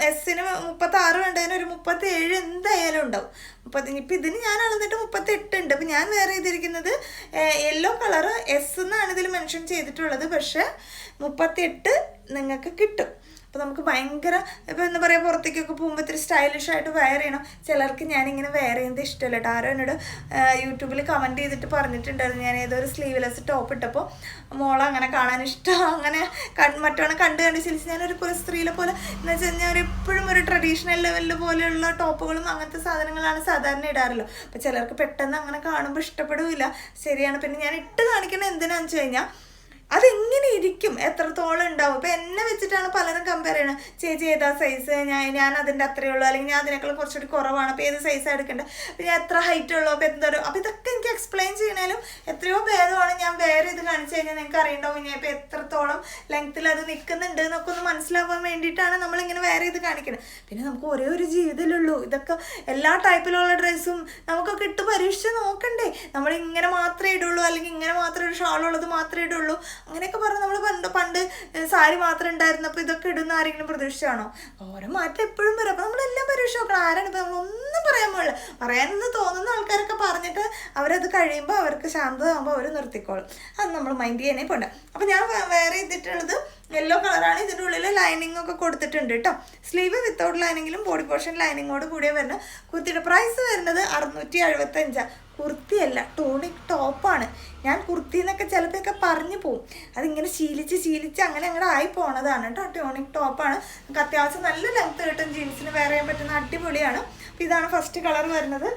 എസ്സിന് 36 വേണ്ടതിന് ഒരു 37 എന്തായാലും ഉണ്ടാവും. ഇപ്പം ഇതിന് ഞാൻ അളന്നിട്ട് 38 ഉണ്ട്. അപ്പം ഞാൻ വേറെ ചെയ്തിരിക്കുന്നത് യെല്ലോ കളറ് എസ് എന്നാണ് ഇതിൽ മെൻഷൻ ചെയ്തിട്ടുള്ളത്. പക്ഷെ 38 നിങ്ങൾക്ക് കിട്ടും. അപ്പോൾ നമുക്ക് ഭയങ്കര ഇപ്പോൾ എന്താ പറയുക, പുറത്തേക്കൊക്കെ പോകുമ്പോൾ ഇത്തിരി സ്റ്റൈലിഷായിട്ട് വെയർ ചെയ്യണം. ചിലർക്ക് ഞാനിങ്ങനെ വെയർ ചെയ്യുന്നത് ഇഷ്ടമല്ല കേട്ടോ. ആരോ എന്നോട് യൂട്യൂബിൽ കമൻറ്റ് ചെയ്തിട്ട് പറഞ്ഞിട്ടുണ്ടായിരുന്നു, ഞാൻ ഏതൊരു സ്ലീവ്ലെസ് ടോപ്പ് ഇട്ടപ്പോൾ മോളെ അങ്ങനെ കാണാൻ ഇഷ്ടം, അങ്ങനെ മറ്റവണ കണ്ട് ശീലിച്ച് ഞാനൊരു സ്ത്രീയിലെ പോലെ എന്ന് വെച്ച് കഴിഞ്ഞാൽ എപ്പോഴും ഒരു ട്രഡീഷണൽ ലെവലിൽ പോലെയുള്ള ടോപ്പുകളും അങ്ങനത്തെ സാധനങ്ങളാണ് സാധാരണ ഇടാറുള്ളൂ. അപ്പോൾ ചിലർക്ക് പെട്ടെന്ന് അങ്ങനെ കാണുമ്പോൾ ഇഷ്ടപ്പെടില്ല. ശരിയാണ്. പിന്നെ ഞാൻ ഇട്ട് കാണിക്കുന്നത് എന്തിനാണെന്ന് വെച്ച് കഴിഞ്ഞാൽ അതെങ്ങനെ ഇരിക്കും, എത്രത്തോളം ഉണ്ടാവും. ഇപ്പം എന്നെ വെച്ചിട്ടാണ് പലരും കമ്പയർ ചെയ്യണം. ചേച്ചി ഏതാ സൈസ്, ഞാൻ അതിൻ്റെ അത്രയേ ഉള്ളൂ, അല്ലെങ്കിൽ ഞാൻ അതിനേക്കാൾ കുറച്ചുകൂടി കുറവാണ്, അപ്പോൾ ഏത് സൈസാണ് എടുക്കേണ്ടത്, അപ്പം ഞാൻ എത്ര ഹൈറ്റ് ഉള്ളൂ, അപ്പോൾ എന്തോരം. അപ്പോൾ ഇതൊക്കെ എനിക്ക് എക്സ്പ്ലെയിൻ ചെയ്യണേലും എത്രയോ ഭേദമാണ് ഞാൻ വേറെ ഇത് കാണിച്ചു കഴിഞ്ഞാൽ നിങ്ങൾക്ക് അറിയണ്ടാവും ഞാൻ ഇപ്പോൾ എത്രത്തോളം ലെങ്ത്തിൽ അത് നിൽക്കുന്നുണ്ട് എന്നൊക്കെ ഒന്ന് മനസ്സിലാവാൻ വേണ്ടിയിട്ടാണ് നമ്മളിങ്ങനെ വേറെ ഇത് കാണിക്കുന്നത്. പിന്നെ നമുക്ക് ഒരേ ഒരു ജീവിതത്തിലുള്ളൂ. ഇതൊക്കെ എല്ലാ ടൈപ്പിലുള്ള ഡ്രസ്സും നമുക്കൊക്കെ ഇട്ട് പരീക്ഷിച്ച് നോക്കണ്ടേ. നമ്മളിങ്ങനെ മാത്രമേ ഇടുള്ളൂ, അല്ലെങ്കിൽ ഇങ്ങനെ മാത്രമേ ഒരു ഷാളുള്ളത് മാത്രമേ ഇടുള്ളൂ, അങ്ങനെയൊക്കെ പറഞ്ഞ് നമ്മൾ പണ്ട് സാരി മാത്രം ഉണ്ടായിരുന്നപ്പോൾ ഇതൊക്കെ ഇടുന്ന ആരെങ്കിലും പ്രതീക്ഷിച്ചാണോ? ഓരോ മാറ്റം എപ്പോഴും വരും. അപ്പോൾ നമ്മളെല്ലാം പരീക്ഷ നോക്കണം. ആരാണ് ഇപ്പോൾ നമ്മളൊന്നും പറയാൻ പാടില്ല. പറയാനെന്ന് തോന്നുന്ന ആൾക്കാരൊക്കെ പറഞ്ഞിട്ട് അവരത് കഴിയുമ്പോൾ അവർക്ക് ശാന്തമാകുമ്പോൾ അവർ നിർത്തിക്കോളും. അത് നമ്മൾ മൈൻഡ് ചെയ്യാനേ പോണ്ട. അപ്പോൾ ഞാൻ വേറെ ചെയ്തിട്ടുള്ളത് യെല്ലോ കളറാണ്. ഇതിൻ്റെ ഉള്ളിൽ ലൈനിങ് ഒക്കെ കൊടുത്തിട്ടുണ്ട് കേട്ടോ. സ്ലീവ് വിത്തൗട്ട് ലൈനിങ്ങിലും ബോഡി പോർഷൻ ലൈനിങ്ങോട് കൂടിയ വരുന്ന കുർത്തിയുടെ പ്രൈസ് വരുന്നത് 675. കുർത്തിയല്ല, ടോണിക് ടോപ്പാണ്. ഞാൻ കുർത്തി എന്നൊക്കെ ചിലപ്പോഴൊക്കെ പറഞ്ഞു പോവും. അതിങ്ങനെ ശീലിച്ച് അങ്ങനെ ആയി പോണതാണ് കേട്ടോ. ടോണിക് ടോപ്പാണ്. നമുക്ക് അത്യാവശ്യം നല്ല ലെങ്ത്ത് കിട്ടും. ജീൻസിന് വെയർ ചെയ്യാൻ പറ്റുന്ന അടിപൊളിയാണ്. അപ്പോൾ ഇതാണ് ഫസ്റ്റ് കളർ വരുന്നത്.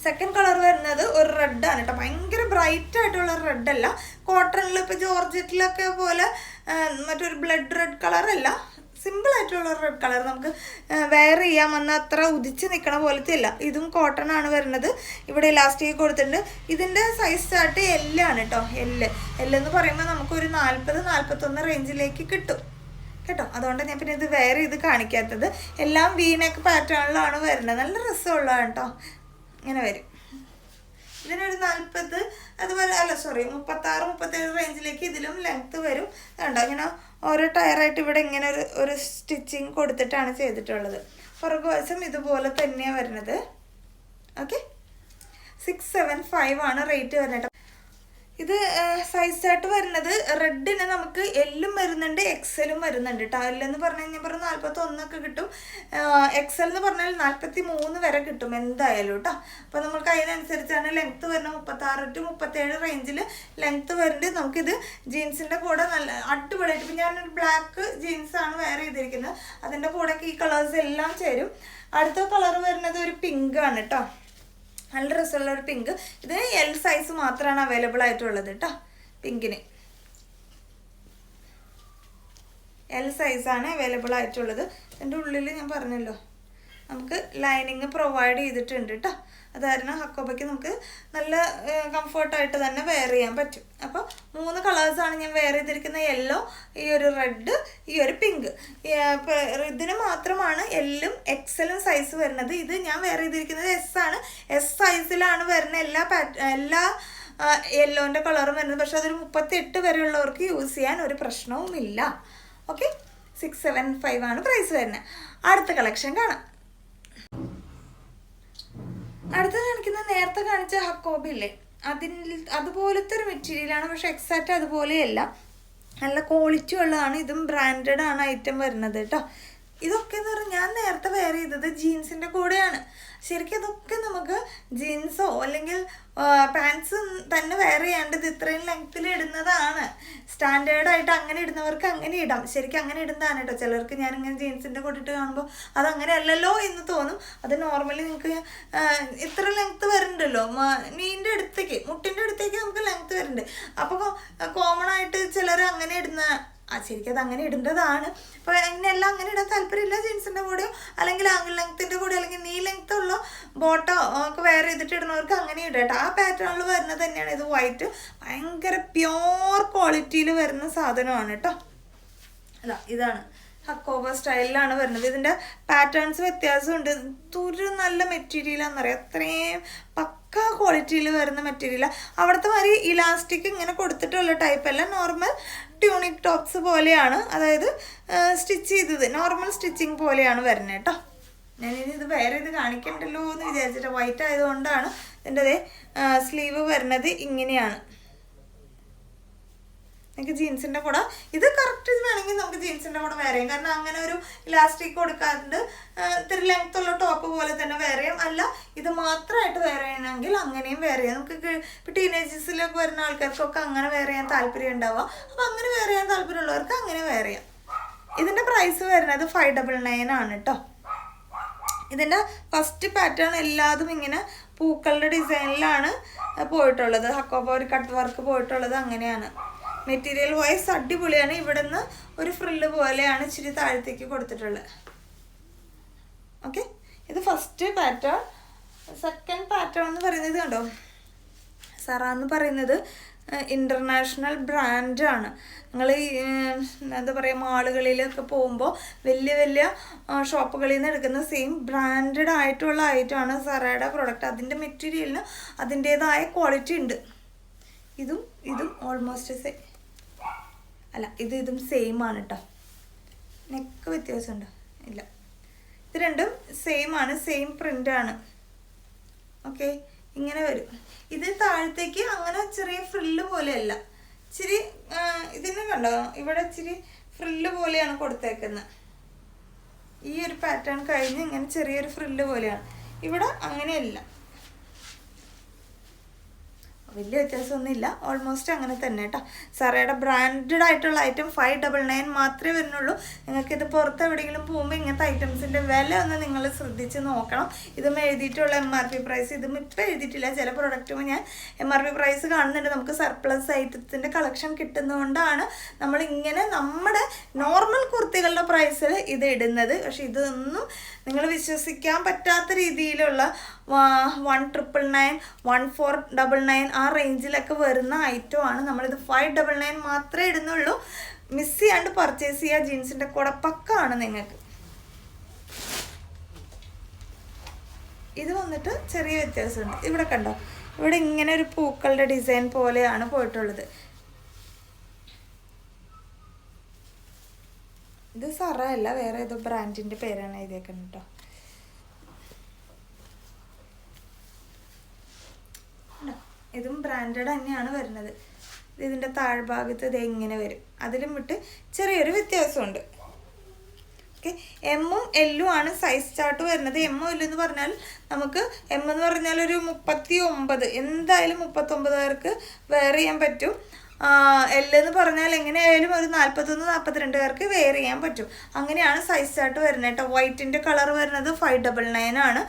സെക്കൻഡ് കളർ വരുന്നത് ഒരു റെഡാണ് കേട്ടോ. ഭയങ്കര ബ്രൈറ്റ് ആയിട്ടുള്ള റെഡല്ല. കോട്ടണിൽ ഇപ്പോൾ ജോർജറ്റിലൊക്കെ പോലെ മറ്റൊരു ബ്ലഡ് റെഡ് കളറല്ല, സിമ്പിളായിട്ടുള്ള റെഡ് കളർ. നമുക്ക് വെയർ ചെയ്യാൻ വന്ന അത്ര ഉദിച്ച് നിൽക്കണ പോലത്തെ അല്ല. ഇതും കോട്ടൺ ആണ് വരുന്നത്. ഇവിടെ ഇലാസ്റ്റിക് കൊടുത്തിട്ടുണ്ട്. ഇതിൻ്റെ സൈസ് സ്റ്റാർട്ട് എല്ലാണ് കേട്ടോ. എന്ന് പറയുമ്പോൾ നമുക്കൊരു 40-41 റേഞ്ചിലേക്ക് കിട്ടും കേട്ടോ. അതുകൊണ്ട് ഞാൻ പിന്നെ ഇത് വെയർ ചെയ്ത് കാണിക്കാത്തത്. എല്ലാം വീനെക്ക് പാറ്റേണിലാണ് വരുന്നത്. നല്ല രസമുള്ളതാണ് കേട്ടോ. ഇങ്ങനെ വരും. ഇതിനൊരു 40 അതുപോലെ 36-37 റേഞ്ചിലേക്ക് ഇതിലും ലെങ്ത്ത് വരും. കണ്ടോ, ഇങ്ങനെ ഓരോ ടയറായിട്ട് ഇവിടെ ഇങ്ങനെ ഒരു സ്റ്റിച്ചിങ് കൊടുത്തിട്ടാണ് ചെയ്തിട്ടുള്ളത്. പുറകു വശം ഇതുപോലെ തന്നെയാണ് വരുന്നത്. ഓക്കെ, 675 ആണ് റേറ്റ് വരുന്നത്. ഇത് സൈസ് ആയിട്ട് വരുന്നത് റെഡിന് നമുക്ക് എല്ലും വരുന്നുണ്ട്, എക്സലും വരുന്നുണ്ട് കേട്ടോ. എല്ലെന്ന് പറഞ്ഞു കഴിഞ്ഞാൽ 41 കിട്ടും. എക്സൽ എന്ന് പറഞ്ഞാൽ 43 വരെ കിട്ടും എന്തായാലും കേട്ടോ. അപ്പോൾ നമുക്ക് അതിനനുസരിച്ചാണ് ലെങ്ത്ത് വരുന്നത്. 36-37 റേഞ്ചിൽ ലെങ്ത്ത് വരുന്നുണ്ട്. നമുക്കിത് ജീൻസിൻ്റെ കൂടെ നല്ല അടിപൊളിയായിട്ട്, ഇപ്പം ഞാനൊരു ബ്ലാക്ക് ജീൻസാണ് വെയർ ചെയ്തിരിക്കുന്നത്. അതിൻ്റെ കൂടെയൊക്കെ ഈ കളേഴ്സ് എല്ലാം ചേരും. അടുത്ത കളർ വരുന്നത് ഒരു പിങ്ക് ആണ് കേട്ടോ. നല്ല രസമുള്ള ഒരു പിങ്ക്. ഇതിന് എൽ സൈസ് മാത്രമാണ് അവൈലബിൾ ആയിട്ടുള്ളത് കേട്ടോ. പിങ്കിന് എൽ സൈസാണ് അവൈലബിൾ ആയിട്ടുള്ളത്. ഇതിൻ്റെ ഉള്ളിൽ ഞാൻ പറഞ്ഞല്ലോ നമുക്ക് ലൈനിങ് പ്രൊവൈഡ് ചെയ്തിട്ടുണ്ട് കേട്ടോ. അത് കാരണം ഹക്കോബയ്ക്ക് നമുക്ക് നല്ല കംഫർട്ടായിട്ട് തന്നെ വെയർ ചെയ്യാൻ പറ്റും. അപ്പോൾ 3 കളേഴ്സാണ് ഞാൻ വെയർ ചെയ്തിരിക്കുന്നത്. യെല്ലോ, ഈ ഒരു റെഡ്, ഈ ഒരു പിങ്ക്. ഇതിന് മാത്രമാണ് എല്ലും എക്സലും സൈസ് വരുന്നത്. ഇത് ഞാൻ വെയർ ചെയ്തിരിക്കുന്നത് എസ് ആണ്. എസ് സൈസിലാണ് വരുന്ന എല്ലാ യെല്ലോൻ്റെ കളറും വരുന്നത്. പക്ഷെ അതൊരു 38 വരെയുള്ളവർക്ക് യൂസ് ചെയ്യാൻ ഒരു പ്രശ്നവുമില്ല. ഓക്കെ, 675 ആണ് പ്രൈസ് വരുന്നത്. അടുത്ത കളക്ഷൻ കാണാം. അടുത്ത കാണിക്കുന്ന നേരത്തെ കാണിച്ച ഹക്കോബില്ലേ, അതുപോലത്തെ ഒരു മെറ്റീരിയലാണ്. പക്ഷെ എക്സാക്റ്റ് അതുപോലെയല്ല, നല്ല ക്വാളിറ്റി ഉള്ളതാണ്. ഇതും ബ്രാൻഡഡ് ആണ് ഐറ്റം വരുന്നത് കേട്ടോ. ഇതൊക്കെ എന്ന് പറഞ്ഞാൽ ഞാൻ നേരത്തെ വെയർ ചെയ്തത് ജീൻസിൻ്റെ കൂടെയാണ്. ശരിക്കും അതൊക്കെ നമുക്ക് ജീൻസോ അല്ലെങ്കിൽ പാൻസ് തന്നെ വെയർ ചെയ്യാണ്ടത് ഇത്രയും ലെങ്ത്തിൽ ഇടുന്നതാണ്. സ്റ്റാൻഡേർഡായിട്ട് അങ്ങനെ ഇടുന്നവർക്ക് അങ്ങനെ ഇടാം. ശരിക്കും അങ്ങനെ ഇടുന്നതാണ് കേട്ടോ. ചിലർക്ക് ഞാനിങ്ങനെ ജീൻസിൻ്റെ കൂട്ടിട്ട് കാണുമ്പോൾ അതങ്ങനെ അല്ലല്ലോ എന്ന് തോന്നും. അത് നോർമലി നിങ്ങൾക്ക് ഇത്ര ലെങ്ത്ത് വരുന്നുണ്ടല്ലോ, നീൻ്റെ അടുത്തേക്ക് മുട്ടിൻ്റെ അടുത്തേക്ക് നമുക്ക് ലെങ്ത്ത് വരുന്നുണ്ട്. അപ്പോൾ കോമൺ ആയിട്ട് ചിലർ അങ്ങനെ ഇടുന്ന ശരിക്കും അത് അങ്ങനെ ഇടേണ്ടതാണ്. അപ്പോൾ അങ്ങനെയെല്ലാം അങ്ങനെ ഇടാൻ താല്പര്യമില്ല ജീൻസിൻ്റെ കൂടെയോ അല്ലെങ്കിൽ ആംഗിൾ ലെങ്ത്തിൻ്റെ കൂടെ അല്ലെങ്കിൽ നീ ലെങ്ത്ത് ഉള്ള ബോട്ടോ ഒക്കെ വെയർ ചെയ്തിട്ട് ഇടുന്നവർക്ക് അങ്ങനെ ഇടട്ടോ. ആ പാറ്റേണിൽ വരുന്നത് തന്നെയാണ് ഇത്. വൈറ്റ് ഭയങ്കര പ്യോർ ക്വാളിറ്റിയിൽ വരുന്ന സാധനമാണ് കേട്ടോ. അല്ല ഇതാണ് ഹക്കോബ സ്റ്റൈലിലാണ് വരുന്നത്. ഇതിൻ്റെ പാറ്റേൺസ് വ്യത്യാസമുണ്ട്. ഇതൊരു നല്ല മെറ്റീരിയലാണെന്ന് പറയാം. അത്രയും പക്ക ക്വാളിറ്റിയിൽ വരുന്ന മെറ്റീരിയലാണ്. അവിടുത്തെ മാതിരി ഇലാസ്റ്റിക് ഇങ്ങനെ കൊടുത്തിട്ടുള്ള ടൈപ്പ് അല്ല, നോർമൽ ട്യൂണിക് ടോപ്സ് പോലെയാണ്. അതായത് സ്റ്റിച്ച് ചെയ്തത് നോർമൽ സ്റ്റിച്ചിങ് പോലെയാണ് വരുന്നത് കേട്ടോ. ഞാനിനി ഇത് വേറെ ഇത് കാണിക്കണ്ടല്ലോ എന്ന് വിചാരിച്ചിട്ട്, വൈറ്റ് ആയതുകൊണ്ടാണ്. ഇതിൻ്റെ സ്ലീവ് വരുന്നത് ഇങ്ങനെയാണ്. നിങ്ങൾക്ക് ജീൻസിൻ്റെ കൂടെ ഇത് കറക്റ്റ് വേണമെങ്കിൽ നമുക്ക് ജീൻസിൻ്റെ കൂടെ വെയർ ചെയ്യാം. കാരണം അങ്ങനെ ഒരു ഇലാസ്റ്റിക് കൊടുക്കാണ്ട് ഇത്തിരി ലെങ്ത് ഉള്ള ടോപ്പ് പോലെ തന്നെ വെയർ ചെയ്യാം. അല്ല ഇത് മാത്രമായിട്ട് വെയർ ചെയ്യണമെങ്കിൽ അങ്ങനെയും വെയർ ചെയ്യാം. നമുക്ക് ഇപ്പോൾ ടീനേജേഴ്സിലൊക്കെ വരുന്ന ആൾക്കാർക്കൊക്കെ അങ്ങനെ വെയർ ചെയ്യാൻ താല്പര്യം ഉണ്ടാവുക. അപ്പോൾ അങ്ങനെ വെയർ ചെയ്യാൻ താല്പര്യമുള്ളവർക്ക് അങ്ങനെ വെയർ ചെയ്യാം. ഇതിൻ്റെ പ്രൈസ് വരുന്നത് 599 ആണ് കേട്ടോ. ഇതിൻ്റെ ഫസ്റ്റ് പാറ്റേൺ എല്ലാതും ഇങ്ങനെ പൂക്കളുടെ ഡിസൈനിലാണ് പോയിട്ടുള്ളത്. ഹക്കോബ ഒരു കട്ട് വർക്ക് പോയിട്ടുള്ളത് അങ്ങനെയാണ്. മെറ്റീരിയൽ വൈസ് അടിപൊളിയാണ്. ഇവിടെ നിന്ന് ഒരു ഫ്രില്ല് പോലെയാണ് ഇച്ചിരി താഴത്തേക്ക് കൊടുത്തിട്ടുള്ളത്. ഓക്കെ, ഇത് ഫസ്റ്റ് പാറ്റേൺ. സെക്കൻഡ് പാറ്റേൺ എന്ന് പറയുന്നത് കണ്ടോ, സറ എന്ന് പറയുന്നത് ഇൻ്റർനാഷണൽ ബ്രാൻഡാണ്. നിങ്ങൾ എന്താ പറയുക, മാളുകളിലൊക്കെ പോകുമ്പോൾ വലിയ വലിയ ഷോപ്പുകളിൽ നിന്ന് എടുക്കുന്ന സെയിം ബ്രാൻഡഡ് ആയിട്ടുള്ള ഐറ്റമാണ് സറയുടെ പ്രൊഡക്റ്റ്. അതിൻ്റെ മെറ്റീരിയലിന് അതിൻ്റേതായ ക്വാളിറ്റി ഉണ്ട്. ഇതും ഓൾമോസ്റ്റ് സെയിം അല്ല, ഇതും സെയിം ആണ് കേട്ടോ. നെക്ക് വ്യത്യാസമുണ്ടോ? ഇല്ല, ഇത് രണ്ടും സെയിം ആണ്, സെയിം പ്രിൻ്റാണ്. ഓക്കെ, ഇങ്ങനെ വരും. ഇത് താഴത്തേക്ക് അങ്ങനെ ചെറിയ ഫ്രില്ല് പോലെയല്ല, ഇച്ചിരി ഇതിന് കണ്ടോ ഇവിടെ ഇച്ചിരി ഫ്രില്ല് പോലെയാണ് കൊടുത്തേക്കുന്നത്. ഈ ഒരു പാറ്റേൺ കഴിഞ്ഞ് ഇങ്ങനെ ചെറിയൊരു ഫ്രില്ല് പോലെയാണ്. ഇവിടെ അങ്ങനെയല്ല, വലിയ വ്യത്യാസമൊന്നുമില്ല. ഓൾമോസ്റ്റ് അങ്ങനെ തന്നെ കേട്ടോ. സറയുടെ ബ്രാൻഡഡ് ആയിട്ടുള്ള ഐറ്റം 599 മാത്രമേ വരുന്നുള്ളൂ. നിങ്ങൾക്കിത് പുറത്ത് എവിടെയെങ്കിലും പോകുമ്പോൾ ഇങ്ങനത്തെ ഐറ്റംസിൻ്റെ വില ഒന്ന് നിങ്ങൾ ശ്രദ്ധിച്ച് നോക്കണം. ഇതും എഴുതിയിട്ടുള്ള MRP പ്രൈസ്, ഇതും ഇപ്പോൾ എഴുതിയിട്ടില്ല. ചില പ്രൊഡക്റ്റും ഞാൻ MRP പ്രൈസ് കാണുന്നുണ്ട്. നമുക്ക് സർപ്ലസ് ഐറ്റത്തിൻ്റെ കളക്ഷൻ കിട്ടുന്നതുകൊണ്ടാണ് നമ്മൾ ഇങ്ങനെ നമ്മുടെ നോർമൽ കുർത്തികളുടെ പ്രൈസിൽ ഇത് ഇടുന്നത്. പക്ഷെ ഇതൊന്നും നിങ്ങൾ വിശ്വസിക്കാൻ പറ്റാത്ത രീതിയിലുള്ള 1999, 1499 ആ റേഞ്ചിലൊക്കെ വരുന്ന ഐറ്റമാണ്. നമ്മളിത് 599 മാത്രമേ ഇടുന്നുള്ളൂ. മിസ് ചെയ്യാണ്ട് പർച്ചേസ് ചെയ്യുക. ജീൻസിൻ്റെ കൂടെ പക്കാണ് നിങ്ങൾക്ക്. ഇത് വന്നിട്ട് ചെറിയ വ്യത്യാസമുണ്ട്. ഇവിടെ കണ്ടോ, ഇവിടെ ഇങ്ങനെ ഒരു പൂക്കളുടെ ഡിസൈൻ പോലെയാണ് പോയിട്ടുള്ളത്. ഇത് സറ അല്ല, വേറെ ഏതോ ബ്രാൻഡിൻ്റെ പേരാണ് എഴുതിയേക്കുന്നത് കേട്ടോ. ഇതും ബ്രാൻഡഡ് തന്നെയാണ് വരുന്നത്. ഇതിൻ്റെ താഴ്ഭാഗത്ത് ഇത് എങ്ങനെ വരും, അതിലും വിട്ട് ചെറിയൊരു വ്യത്യാസമുണ്ട്. ഓക്കെ, എമ്മും എല്ലും ആണ് സൈസ് ചാർട്ട് വരുന്നത്. എമ്മും എല്ലും എന്ന് പറഞ്ഞാൽ നമുക്ക് എം എന്ന് പറഞ്ഞാൽ ഒരു 39, എന്തായാലും 39 പേർക്ക് വെയർ ചെയ്യാൻ പറ്റും. എല്ലെന്ന് പറഞ്ഞാൽ എങ്ങനെയായാലും ഒരു 41, 42 പേർക്ക് വെയർ ചെയ്യാൻ പറ്റും. അങ്ങനെയാണ് സൈസ് ചാർട്ട് വരുന്നത് കേട്ടോ. വൈറ്റിൻ്റെ കളർ വരുന്നത് 599 ആണ്.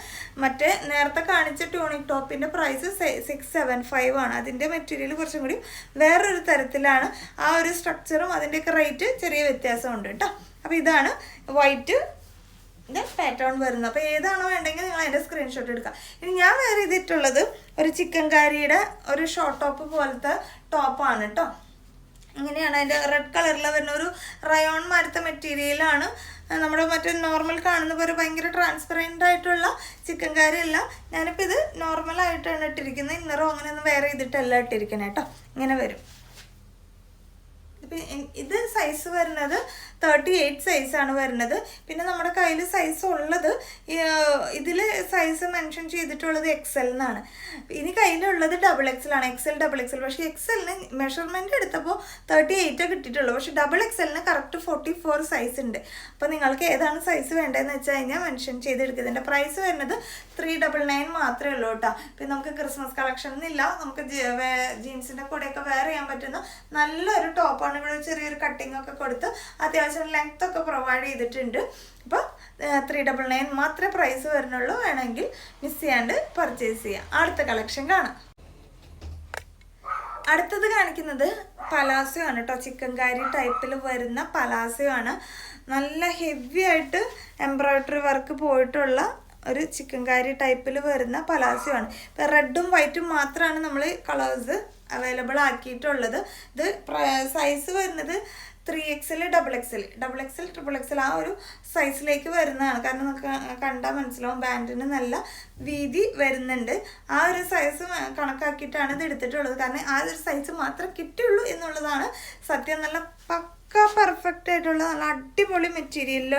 മറ്റേ നേരത്തെ കാണിച്ച ട്യൂണിക് ടോപ്പിൻ്റെ പ്രൈസ് 675 ആണ്. അതിൻ്റെ മെറ്റീരിയൽ കുറച്ചും കൂടി വേറൊരു തരത്തിലാണ്. ആ ഒരു സ്ട്രക്ചറും അതിൻ്റെയൊക്കെ റേറ്റ് ചെറിയ വ്യത്യാസമുണ്ട് കേട്ടോ. അപ്പോൾ ഇതാണ് വൈറ്റ് പാറ്റേൺ വരുന്നത്. അപ്പോൾ ഏതാണോ വേണ്ടെങ്കിൽ നിങ്ങൾ അതിൻ്റെ സ്ക്രീൻഷോട്ട് എടുക്കുക. ഇനി ഞാൻ വേറെ ചെയ്തിട്ടുള്ളത് ഒരു ചിക്കൻ കാരിയുടെ ഒരു ഷോർട്ട് ടോപ്പ് പോലത്തെ ടോപ്പാണ് കേട്ടോ. ഇങ്ങനെയാണ് അതിൻ്റെ റെഡ് കളറിൽ വരുന്ന ഒരു റയോൺ മാരത്തെ മെറ്റീരിയലാണ്. നമ്മുടെ മറ്റേ നോർമൽ കാണുന്ന പോലെ ഭയങ്കര ട്രാൻസ്പെറൻ്റ് ആയിട്ടുള്ള ചിക്കൻ കാരി അല്ല. ഞാനിപ്പോൾ ഇത് നോർമലായിട്ടാണ് ഇട്ടിരിക്കുന്നത്. ഇന്നറോ അങ്ങനെയൊന്നും വേറെ ചെയ്തിട്ടല്ല ഇട്ടിരിക്കുന്നത് കേട്ടോ. ഇങ്ങനെ വരും. ഇപ്പം ഇത് സൈസ് വരുന്നത് 38 സൈസാണ് വരുന്നത്. പിന്നെ നമ്മുടെ കയ്യിൽ സൈസ് ഉള്ളത് ഇതിൽ സൈസ് മെൻഷൻ ചെയ്തിട്ടുള്ളത് XL എന്നാണ്. ഇനി കയ്യിലുള്ളത് XXL ആണ്, XL. പക്ഷേ XLന് മെഷർമെൻറ്റ് എടുത്തപ്പോൾ 38 കിട്ടിയിട്ടുള്ളൂ. പക്ഷേ XXLന് കറക്റ്റ് 44 സൈസ് ഉണ്ട്. അപ്പോൾ നിങ്ങൾക്ക് ഏതാണ് സൈസ് വേണ്ടതെന്ന് വെച്ച് കഴിഞ്ഞാൽ മെൻഷൻ ചെയ്തെടുക്കുക. ഇതിൻ്റെ പ്രൈസ് വരുന്നത് 399 മാത്രമേ ഉള്ളൂ കേട്ടോ. പിന്നെ നമുക്ക് ക്രിസ്മസ് കളക്ഷൻ എന്നില്ല, നമുക്ക് ജീൻസിൻ്റെ കൂടെയൊക്കെ വെയർ ചെയ്യാൻ പറ്റുന്ന നല്ലൊരു ടോപ്പാണ്. ഇവിടെ ചെറിയൊരു കട്ടിംഗ് ഒക്കെ കൊടുത്ത് അത്യാവശ്യം ലെങ്ത് ഒക്കെ പ്രൊവൈഡ് ചെയ്തിട്ടുണ്ട്. അപ്പോൾ 399 മാത്രമേ പ്രൈസ് വരുന്നുള്ളൂ. വേണമെങ്കിൽ മിസ് ചെയ്യാണ്ട് പർച്ചേസ് ചെയ്യാം. അടുത്ത കളക്ഷൻ കാണാം. അടുത്തത് കാണിക്കുന്നത് പലാസോ ആണ് കേട്ടോ. ചിക്കൻകാരി ടൈപ്പിൽ വരുന്ന പലാസോ ആണ്. നല്ല ഹെവി ആയിട്ട് എംബ്രോയ്ഡറി വർക്ക് പോയിട്ടുള്ള ഒരു ചിക്കൻകാരി ടൈപ്പിൽ വരുന്ന പലാസോ ആണ്. ഇപ്പം റെഡും വൈറ്റും മാത്രമാണ് നമ്മൾ കളേഴ്സ് അവൈലബിൾ ആക്കിയിട്ടുള്ളത്. ഇത് സൈസ് വരുന്നത് 3XL, XXL, ആ ഒരു സൈസിലേക്ക് വരുന്നതാണ്. കാരണം നമുക്ക് കണ്ടാൽ മനസ്സിലാവും ബാൻഡിന് നല്ല വീതി വരുന്നുണ്ട്. ആ ഒരു സൈസ് കണക്കാക്കിയിട്ടാണ് ഇത് എടുത്തിട്ടുള്ളത്. കാരണം ആ ഒരു സൈസ് മാത്രമേ കിട്ടുള്ളൂ എന്നുള്ളതാണ് സത്യം. നല്ല പക്ക പെർഫെക്റ്റ് ആയിട്ടുള്ള നല്ല അടിപൊളി മെറ്റീരിയലിൽ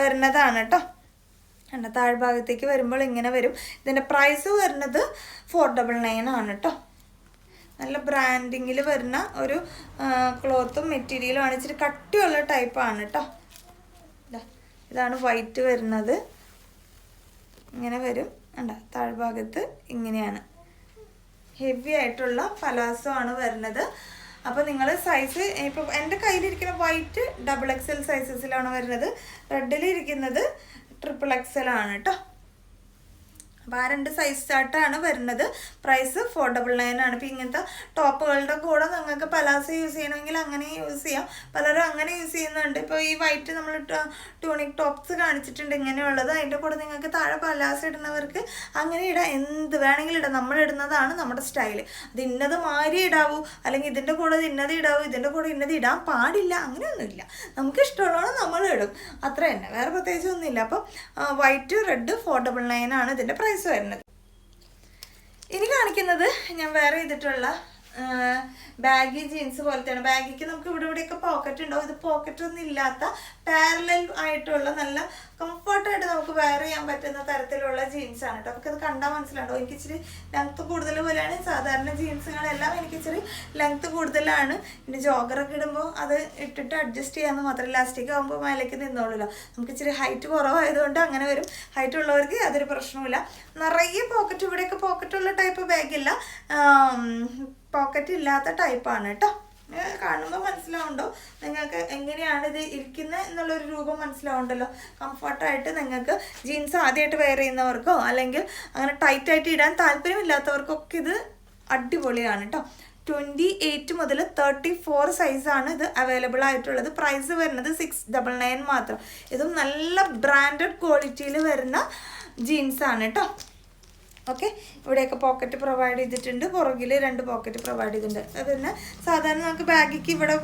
വരുന്നതാണ് കേട്ടോ. താഴ്ഭാഗത്തേക്ക് വരുമ്പോൾ ഇങ്ങനെ വരും. ഇതിൻ്റെ പ്രൈസ് വരുന്നത് 499 ആണ് കേട്ടോ. നല്ല ബ്രാൻഡിങ്ങിൽ വരുന്ന ഒരു ക്ലോത്തും മെറ്റീരിയലും ആണ്. ഇച്ചിരി കട്ടിയുള്ള ടൈപ്പാണ് കേട്ടോ. ഇതാണ് വൈറ്റ് വരുന്നത്. ഇങ്ങനെ വരും. താഴ്ഭാഗത്ത് ഇങ്ങനെയാണ് ഹെവി ആയിട്ടുള്ള പലാസോ ആണ് വരുന്നത്. അപ്പോൾ നിങ്ങൾ സൈസ് ഇപ്പോൾ എൻ്റെ കയ്യിലിരിക്കുന്ന വൈറ്റ് XXL സൈസസിലാണ് വരുന്നത്. റെഡിലിരിക്കുന്നത് XXL ആണ് കേട്ടോ. അപ്പോൾ ആ 2 സൈസ് ചാർട്ടാണ് വരുന്നത്. പ്രൈസ് 499 ആണ്. ഇപ്പോൾ ഇങ്ങനത്തെ ടോപ്പുകളുടെ കൂടെ നിങ്ങൾക്ക് പലാസോ യൂസ് ചെയ്യണമെങ്കിൽ അങ്ങനെ യൂസ് ചെയ്യാം. പലരും അങ്ങനെ യൂസ് ചെയ്യുന്നുണ്ട്. ഇപ്പോൾ ഈ വൈറ്റ് നമ്മൾ ട്യൂണിക് ടോപ്സ് കാണിച്ചിട്ടുണ്ട് ഇങ്ങനെയുള്ളത്. അതിൻ്റെ കൂടെ നിങ്ങൾക്ക് താഴെ പലാസോ ഇടുന്നവർക്ക് അങ്ങനെ ഇടാം, എന്ത് വേണമെങ്കിലും ഇടാം. നമ്മൾ ഇടുന്നതാണ് നമ്മുടെ സ്റ്റൈല്. അത് ഇന്നത് മാറി ഇടാവൂ, അല്ലെങ്കിൽ ഇതിൻ്റെ കൂടെ ഇന്നത് ഇടാവൂ, ഇതിൻ്റെ കൂടെ ഇന്നത് ഇടാൻ പാടില്ല, അങ്ങനെയൊന്നുമില്ല. നമുക്ക് ഇഷ്ടമുള്ളതാണ് നമ്മൾ ഇടും, അത്ര തന്നെ, വേറെ പ്രത്യേകിച്ചൊന്നുമില്ല. അപ്പം വൈറ്റ് റെഡ് 499 ആണ് ഇതിൻ്റെ പ്രൈസ് വരുന്നത്. ഇനി കാണിക്കുന്നത് ഞാൻ വേറെ ചെയ്തിട്ടുള്ള ബാഗി ജീൻസ് പോലത്തെയാണ്. ബാഗിക്ക് നമുക്ക് ഇവിടെയൊക്കെ പോക്കറ്റ് ഉണ്ടാവും. ഇത് പോക്കറ്റ് ഒന്നും ഇല്ലാത്ത പാരലൽ ആയിട്ടുള്ള നല്ല കംഫർട്ടായിട്ട് നമുക്ക് വെയർ ചെയ്യാൻ പറ്റുന്ന തരത്തിലുള്ള ജീൻസാണ് കേട്ടോ. നമുക്കത് കണ്ടാൽ മനസ്സിലാവും. എനിക്ക് ഇച്ചിരി ലെങ്ത്ത് കൂടുതൽ പോലെയാണ്. സാധാരണ ജീൻസുകളെല്ലാം എനിക്ക് ഇച്ചിരി ലെങ്ത്ത് കൂടുതലാണ്. പിന്നെ ജോഗറൊക്കെ ഇടുമ്പോൾ അത് ഇട്ടിട്ട് അഡ്ജസ്റ്റ് ചെയ്യാമെന്ന് മാത്രം. ഇലാസ്റ്റിക് ആകുമ്പോൾ മേലേക്ക് നിന്നോളൂല്ലോ. നമുക്ക് ഇച്ചിരി ഹൈറ്റ് കുറവായതുകൊണ്ട് അങ്ങനെ വരും. ഹൈറ്റ് ഉള്ളവർക്ക് അതൊരു പ്രശ്നമില്ല. നിറയെ പോക്കറ്റ്, ഇവിടെയൊക്കെ പോക്കറ്റുള്ള ടൈപ്പ് ബാഗില്ല, പോക്കറ്റ് ഇല്ലാത്ത ടൈപ്പാണ് കേട്ടോ. കാണുമ്പോൾ മനസ്സിലാവുണ്ടോ നിങ്ങൾക്ക് എങ്ങനെയാണ് ഇത് ഇരിക്കുന്നത് എന്നുള്ളൊരു രൂപം മനസ്സിലാവുണ്ടല്ലോ. കംഫർട്ടായിട്ട് നിങ്ങൾക്ക് ജീൻസ് ആദ്യമായിട്ട് വെയർ ചെയ്യുന്നവർക്കോ അല്ലെങ്കിൽ അങ്ങനെ ടൈറ്റായിട്ട് ഇടാൻ താല്പര്യമില്ലാത്തവർക്കൊക്കെ ഇത് അടിപൊളിയാണ് കേട്ടോ. 28 മുതൽ 34 സൈസാണ് ഇത് അവൈലബിൾ ആയിട്ടുള്ളത്. പ്രൈസ് വരുന്നത് 699 മാത്രം. ഇതും നല്ല ബ്രാൻഡഡ് ക്വാളിറ്റിയിൽ വരുന്ന ജീൻസാണ് കേട്ടോ. ഓക്കെ, ഇവിടെയൊക്കെ പോക്കറ്റ് പ്രൊവൈഡ് ചെയ്തിട്ടുണ്ട്. പുറകിൽ 2 പോക്കറ്റ് പ്രൊവൈഡ് ചെയ്തിട്ടുണ്ട്. പിന്നെ സാധാരണ നമുക്ക് ബാഗിക്ക് ഇവിടെ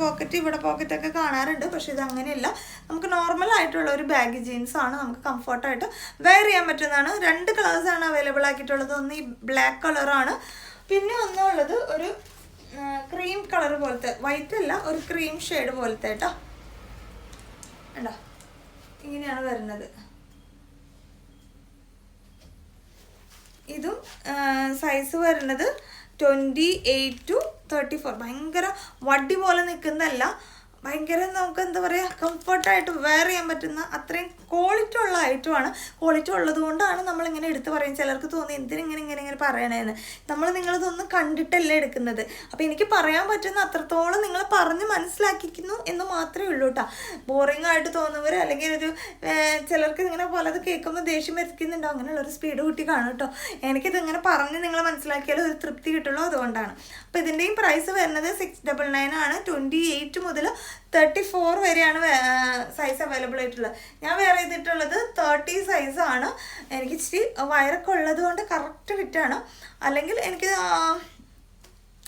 പോക്കറ്റൊക്കെ കാണാറുണ്ട്. പക്ഷെ ഇത് അങ്ങനെയല്ല. നമുക്ക് നോർമൽ ആയിട്ടുള്ള ഒരു ബാഗി ജീൻസാണ്. നമുക്ക് കംഫർട്ടായിട്ട് വെയർ ചെയ്യാൻ പറ്റുന്നതാണ്. 2 കളേഴ്സാണ് അവൈലബിൾ ആക്കിയിട്ടുള്ളത്. ഒന്ന് ഈ ബ്ലാക്ക് കളറാണ്, പിന്നെ ഒന്നുള്ളത് ഒരു ക്രീം കളർ പോലത്തെ, വൈറ്റ് അല്ല, ഒരു ക്രീം ഷെയ്ഡ് പോലത്തെ കേട്ടോ. കണ്ടോ, ഇങ്ങനെയാണ് വരുന്നത്. ഇതും സൈസ് വരുന്നത് 28 to 34. ഭയങ്കര വടി പോലെ നിൽക്കുന്നതല്ല, ഭയങ്കര നമുക്ക് എന്താ പറയുക കംഫർട്ടായിട്ട് വെയർ ചെയ്യാൻ പറ്റുന്ന അത്രയും ക്വാളിറ്റി ഉള്ള ഐറ്റമാണ്. ക്വാളിറ്റി ഉള്ളത് കൊണ്ടാണ് നമ്മളിങ്ങനെ എടുത്ത് പറയും. ചിലർക്ക് തോന്നി ഇങ്ങനെ പറയണേന്ന്. നിങ്ങളിതൊന്നും കണ്ടിട്ടല്ലേ എടുക്കുന്നത്. അപ്പോൾ എനിക്ക് പറയാൻ പറ്റുന്ന അത്രത്തോളം നിങ്ങൾ പറഞ്ഞ് മനസ്സിലാക്കിക്കുന്നു എന്ന് മാത്രമേ ഉള്ളൂ കേട്ടോ. ബോറിംഗ് ആയിട്ട് തോന്നുന്നവർ അല്ലെങ്കിൽ ഒരു ചിലർക്ക് ഇങ്ങനെ പലത് കേൾക്കുമ്പോൾ ദേഷ്യം വരയ്ക്കുന്നുണ്ടോ, അങ്ങനെയുള്ളൊരു സ്പീഡ് കൂട്ടി കാണും കേട്ടോ. എനിക്കിതിങ്ങനെ പറഞ്ഞ് നിങ്ങൾ മനസ്സിലാക്കിയാലും ഒരു തൃപ്തി കിട്ടുള്ളൂ, അതുകൊണ്ടാണ്. അപ്പോൾ ഇതിൻ്റെയും പ്രൈസ് വരുന്നത് 699 ആണ്. 28 മുതൽ 34 വരെയാണ് സൈസ് അവൈലബിൾ ആയിട്ടുള്ളത്. ഞാൻ വെയർ ചെയ്തിട്ടുള്ളത് 30 സൈസാണ്. എനിക്ക് ഇച്ചിരി വയറൊക്കെ ഉള്ളത് കൊണ്ട് കറക്റ്റ് ഫിറ്റാണ്. അല്ലെങ്കിൽ എനിക്ക്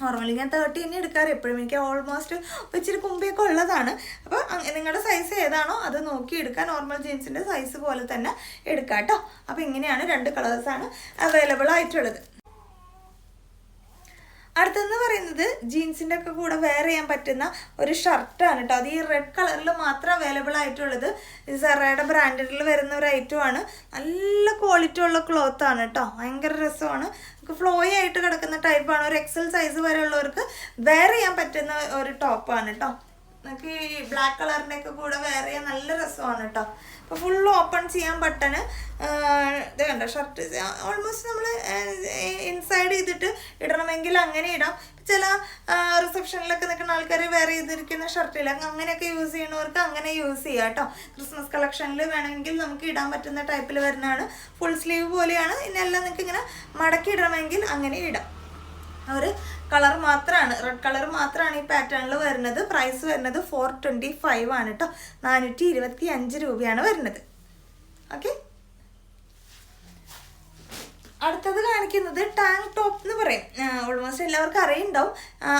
നോർമലി ഞാൻ 30 തന്നെ എടുക്കാറ് എപ്പോഴും. എനിക്ക് ഓൾമോസ്റ്റ് ഇച്ചിരി കുമ്പിയൊക്കെ ഉള്ളതാണ്. അപ്പോൾ നിങ്ങളുടെ സൈസ് ഏതാണോ അത് നോക്കി എടുക്കുക. നോർമൽ ജീൻസിൻ്റെ സൈസ് പോലെ തന്നെ എടുക്കാം കേട്ടോ. അപ്പോൾ ഇങ്ങനെയാണ് 2 കളേഴ്സാണ് അവൈലബിൾ ആയിട്ടുള്ളത്. അടുത്തെന്ന് പറയുന്നത് ജീൻസിൻ്റെ ഒക്കെ കൂടെ വെയർ ചെയ്യാൻ പറ്റുന്ന ഒരു ഷർട്ടാണ് കേട്ടോ. അത് ഈ റെഡ് കളറിൽ മാത്രം അവൈലബിൾ ആയിട്ടുള്ളത്. ഇത് സെറയുടെ ബ്രാൻഡിൽ വരുന്ന ഒരു ഐറ്റമാണ്. നല്ല ക്വാളിറ്റി ഉള്ള ക്ലോത്ത് ആണ് കേട്ടോ. ഭയങ്കര രസമാണ്. നമുക്ക് ഫ്ലോയി ആയിട്ട് കിടക്കുന്ന ടൈപ്പാണ്. ഒരു എക്സൽ സൈസ് വരെ ഉള്ളവർക്ക് വെയർ ചെയ്യാൻ പറ്റുന്ന ഒരു ടോപ്പാണ് കേട്ടോ. നമുക്ക് ഈ ബ്ലാക്ക് കളറിൻ്റെ ഒക്കെ കൂടെ വെയർ ചെയ്യാൻ നല്ല രസമാണ് കേട്ടോ. അപ്പോൾ ഫുൾ ഓപ്പൺ ചെയ്യാൻ ബട്ടണ്. ഇത് കണ്ടോ ഷർട്ട് ഓൾമോസ്റ്റ് നമ്മൾ ഇൻസൈഡ് ചെയ്തിട്ട് ഇടണമെങ്കിൽ അങ്ങനെ ഇടാം. ചില റിസപ്ഷനിലൊക്കെ നിൽക്കുന്ന ആൾക്കാർ വെയർ ചെയ്തിരിക്കുന്ന ഷർട്ടില്ല, അങ്ങനെയൊക്കെ യൂസ് ചെയ്യുന്നവർക്ക് അങ്ങനെ യൂസ് ചെയ്യാം കേട്ടോ. ക്രിസ്മസ് കളക്ഷനിൽ വേണമെങ്കിൽ നമുക്ക് ഇടാൻ പറ്റുന്ന ടൈപ്പിൽ വരുന്നതാണ്. ഫുൾ സ്ലീവ് പോലെയാണ്. ഇതിനെല്ലാം നിങ്ങൾക്ക് ഇങ്ങനെ മടക്കി ഇടണമെങ്കിൽ അങ്ങനെ ഇടാം. ഒരു കളർ മാത്രമാണ്, റെഡ് കളർ മാത്രമാണ് ഈ പാറ്റേണിൽ വരുന്നത്. പ്രൈസ് വരുന്നത് 425 ആണ് കേട്ടോ. 425 രൂപയാണ് വരുന്നത്. ഓക്കെ, അടുത്തത് കാണിക്കുന്നത് ടാങ്ക് ടോപ്പ് എന്ന് പറയും. ഓൾമോസ്റ്റ് എല്ലാവർക്കും അറിയുണ്ടാവും.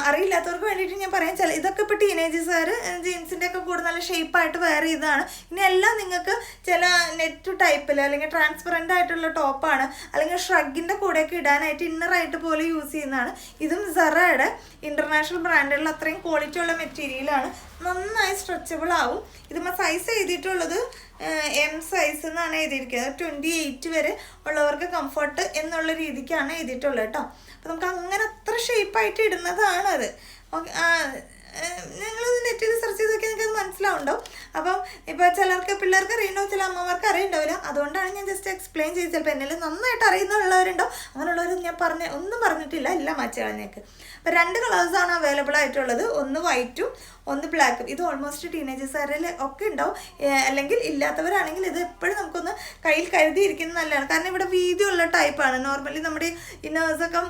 അറിയില്ലാത്തവർക്ക് വേണ്ടിയിട്ട് ഞാൻ പറയാം. ഇതൊക്കെ ഇപ്പോൾ ടീനേജേഴ്സുകാർ ജീൻസിൻ്റെ ഒക്കെ കൂടെ നല്ല ഷേപ്പായിട്ട് വെയർ ചെയ്തതാണ്. ഇനി എല്ലാം നിങ്ങൾക്ക് ചില നെറ്റ് ടൈപ്പിൽ അല്ലെങ്കിൽ ട്രാൻസ്പെറൻ്റ് ആയിട്ടുള്ള ടോപ്പാണ്, അല്ലെങ്കിൽ ഷ്രഗിൻ്റെ കൂടെയൊക്കെ ഇടാനായിട്ട് ഇന്നറായിട്ട് പോലെ യൂസ് ചെയ്യുന്നതാണ്. ഇതും സെറയുടെ ഇൻ്റർനാഷണൽ ബ്രാൻഡുകളിൽ അത്രയും ക്വാളിറ്റി ഉള്ള മെറ്റീരിയലാണ്. നന്നായി സ്ട്രെച്ചബിൾ ആവും. ഇതുമ്പോൾ സൈസ് എഴുതിയിട്ടുള്ളത് M സൈസ് എന്നാണ് എഴുതിയിരിക്കുന്നത്. 28 വരെ ഉള്ളവർക്ക് കംഫർട്ട് എന്നുള്ള രീതിക്കാണ് എഴുതിയിട്ടുള്ളത് കേട്ടോ. അപ്പോൾ നമുക്ക് അങ്ങനെ അത്ര ഷേപ്പായിട്ട് ഇടുന്നതാണ് അത്. ഓക്കെ, നിങ്ങളിത് നെറ്റിൽ സെർച്ച് ചെയ്ത് നോക്കിയാൽ നിങ്ങൾക്ക് അത് മനസ്സിലാവുണ്ടാവും. അപ്പം ഇപ്പോൾ ചിലർക്ക് പിള്ളേർക്ക് അറിയണ്ടാവും, ചില അമ്മമാർക്ക് അറിയണ്ടാവില്ല. അതുകൊണ്ടാണ് ഞാൻ ജസ്റ്റ് എക്സ്പ്ലെയിൻ ചെയ്ത്. ചിലപ്പോൾ എന്നെല്ലാം നന്നായിട്ട് അറിയുന്നുള്ളവരുണ്ടാവും. അങ്ങനെയുള്ളവർ ഞാൻ ഒന്നും പറഞ്ഞിട്ടില്ല, എല്ലാം മാച്ച് കളഞ്ഞേക്ക്. അപ്പോൾ 2 കളേഴ്സാണ് അവൈലബിൾ ആയിട്ടുള്ളത്. ഒന്ന് വൈറ്റും ഒന്ന് ബ്ലാക്കും. ഇത് ഓൾമോസ്റ്റ് ടീനേജേഴ്സുകാരിൽ ഒക്കെ ഉണ്ടാവും. അല്ലെങ്കിൽ ഇല്ലാത്തവരാണെങ്കിൽ ഇത് എപ്പോഴും നമുക്കൊന്ന് കയ്യിൽ കരുതിയിരിക്കുന്നത് നല്ലതാണ്. കാരണം ഇവിടെ വീതിയുള്ള ടൈപ്പാണ്. നോർമലി നമ്മുടെ ഇന്നേഴ്സൊക്കെ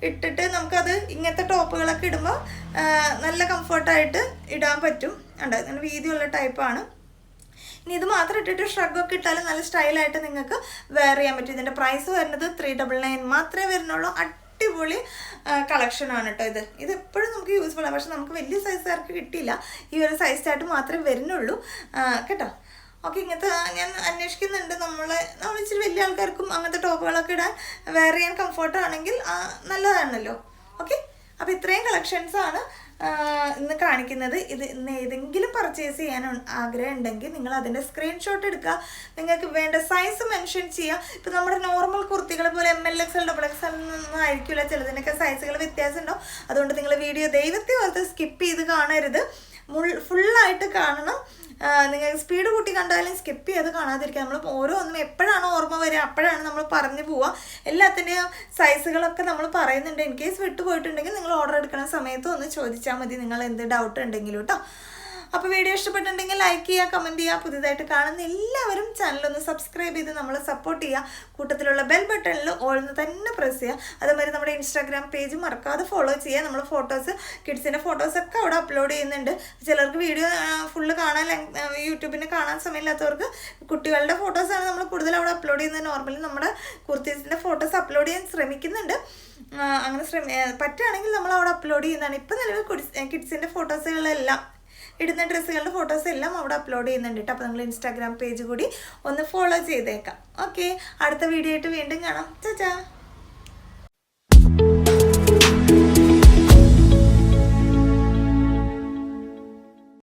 ഇട്ടിട്ട് നമുക്കത് ഇങ്ങനത്തെ ടോപ്പുകളൊക്കെ ഇടുമ്പോൾ നല്ല കംഫർട്ടായിട്ട് ഇടാൻ പറ്റും. ഉണ്ട്, അങ്ങനെ വീതിയുള്ള ടൈപ്പാണ്. ഇനി ഇത് മാത്രം ഇട്ടിട്ട് ഷ്രഗൊക്കെ ഇട്ടാലും നല്ല സ്റ്റൈലായിട്ട് നിങ്ങൾക്ക് വെയർ ചെയ്യാൻ പറ്റും. ഇതിൻ്റെ പ്രൈസ് വരുന്നത് 399 മാത്രമേ വരുന്നുള്ളൂ. അടിപൊളി കളക്ഷനാണ് കേട്ടോ. ഇത് എപ്പോഴും നമുക്ക് യൂസ്ഫുൾ ആണ്. പക്ഷെ നമുക്ക് വലിയ സൈസുകാർക്ക് കിട്ടിയില്ല. ഈ ഒരു സൈസ് ചാർട്ട് മാത്രമേ വരുന്നുള്ളൂ കേട്ടോ. ഓക്കെ, ഇങ്ങനത്തെ ഞാൻ അന്വേഷിക്കുന്നുണ്ട്. നമ്മൾ ഇച്ചിരി വലിയ ആൾക്കാർക്കും അങ്ങനത്തെ ടോപ്പുകളൊക്കെ ഇടാൻ വെയർ ചെയ്യാൻ കംഫർട്ടാണെങ്കിൽ നല്ലതാണല്ലോ. ഓക്കെ, അപ്പോൾ ഇത്രയും കളക്ഷൻസാണ് ഇന്ന് കാണിക്കുന്നത്. ഇത് ഇന്ന് ഏതെങ്കിലും പർച്ചേസ് ചെയ്യാൻ ആഗ്രഹം ഉണ്ടെങ്കിൽ നിങ്ങൾ അതിൻ്റെ സ്ക്രീൻഷോട്ട് എടുക്കുക. നിങ്ങൾക്ക് വേണ്ട സൈസ് മെൻഷൻ ചെയ്യുക. ഇപ്പോൾ നമ്മുടെ നോർമൽ കുർത്തികൾ പോലെ ML XL XXL ഒന്നും ആയിരിക്കില്ല. ചിലതിനൊക്കെ സൈസുകൾ വ്യത്യാസം ഉണ്ടാവും. അതുകൊണ്ട് നിങ്ങൾ വീഡിയോ ദൈവത്തെ ഓർത്ത് സ്കിപ്പ് ചെയ്ത് കാണരുത്, ഫുള്ളായിട്ട് കാണണം. നിങ്ങൾ സ്പീഡ് കൂട്ടി കണ്ടാലും സ്കിപ്പ് ചെയ്ത് കാണാതിരിക്കുക. നമ്മൾ ഓരോന്നും എപ്പോഴാണോ ഓർമ്മ വരിക അപ്പോഴാണ് നമ്മൾ പറഞ്ഞു പോവുക. എല്ലാത്തിൻ്റെയും സൈസുകളൊക്കെ നമ്മൾ പറയുന്നുണ്ട്. ഇൻ കേസ് വിട്ടുപോയിട്ടുണ്ടെങ്കിൽ നിങ്ങൾ ഓർഡർ എടുക്കുന്ന സമയത്ത് ഒന്ന് ചോദിച്ചാൽ മതി, നിങ്ങൾ എന്ത് ഡൗട്ട് ഉണ്ടെങ്കിലും കേട്ടോ. അപ്പോൾ വീഡിയോ ഇഷ്ടപ്പെട്ടിട്ടുണ്ടെങ്കിൽ ലൈക്ക് ചെയ്യുക, കമൻറ്റ് ചെയ്യുക. പുതിയതായിട്ട് കാണുന്ന എല്ലാവരും ചാനലൊന്ന് സബ്സ്ക്രൈബ് ചെയ്ത് നമ്മളെ സപ്പോർട്ട് ചെയ്യുക. കൂട്ടത്തിലുള്ള ബെൽ ബട്ടണിൽ ഓൾന്ന് തന്നെ പ്രസ് ചെയ്യുക. അതുമാതിരി നമ്മുടെ ഇൻസ്റ്റാഗ്രാം പേജ് മറക്കാതെ ഫോളോ ചെയ്യുക. നമ്മൾ ഫോട്ടോസ്, കിഡ്സിൻ്റെ ഫോട്ടോസൊക്കെ അവിടെ അപ്ലോഡ് ചെയ്യുന്നുണ്ട്. ചിലർക്ക് വീഡിയോ ഫുള്ള് കാണാൻ യൂട്യൂബിന് കാണാൻ സമയമില്ലാത്തവർക്ക് കുട്ടികളുടെ ഫോട്ടോസാണ് നമ്മൾ കൂടുതൽ അവിടെ അപ്ലോഡ് ചെയ്യുന്നത്. നോർമലി നമ്മുടെ കുർത്തീസിൻ്റെ ഫോട്ടോസ് അപ്ലോഡ് ചെയ്യാൻ ശ്രമിക്കുന്നുണ്ട്. അങ്ങനെ പറ്റുകയാണെങ്കിൽ നമ്മൾ അവിടെ അപ്ലോഡ് ചെയ്യുന്നതാണ്. ഇപ്പം നിലവിൽ കിഡ്സിൻ്റെ ഫോട്ടോസുകളെല്ലാം ഇടുന്ന ഡ്രസ്സുകളുടെ ഫോട്ടോസ് എല്ലാം അവിടെ അപ്ലോഡ് ചെയ്യുന്നുണ്ട് കേട്ടോ. അപ്പോൾ നിങ്ങൾ ഇൻസ്റ്റാഗ്രാം പേജ് കൂടി ഒന്ന് ഫോളോ ചെയ്തേക്കാം. ഓക്കെ, അടുത്ത വീഡിയോ ആയിട്ട് വീണ്ടും കാണാം. ചാ.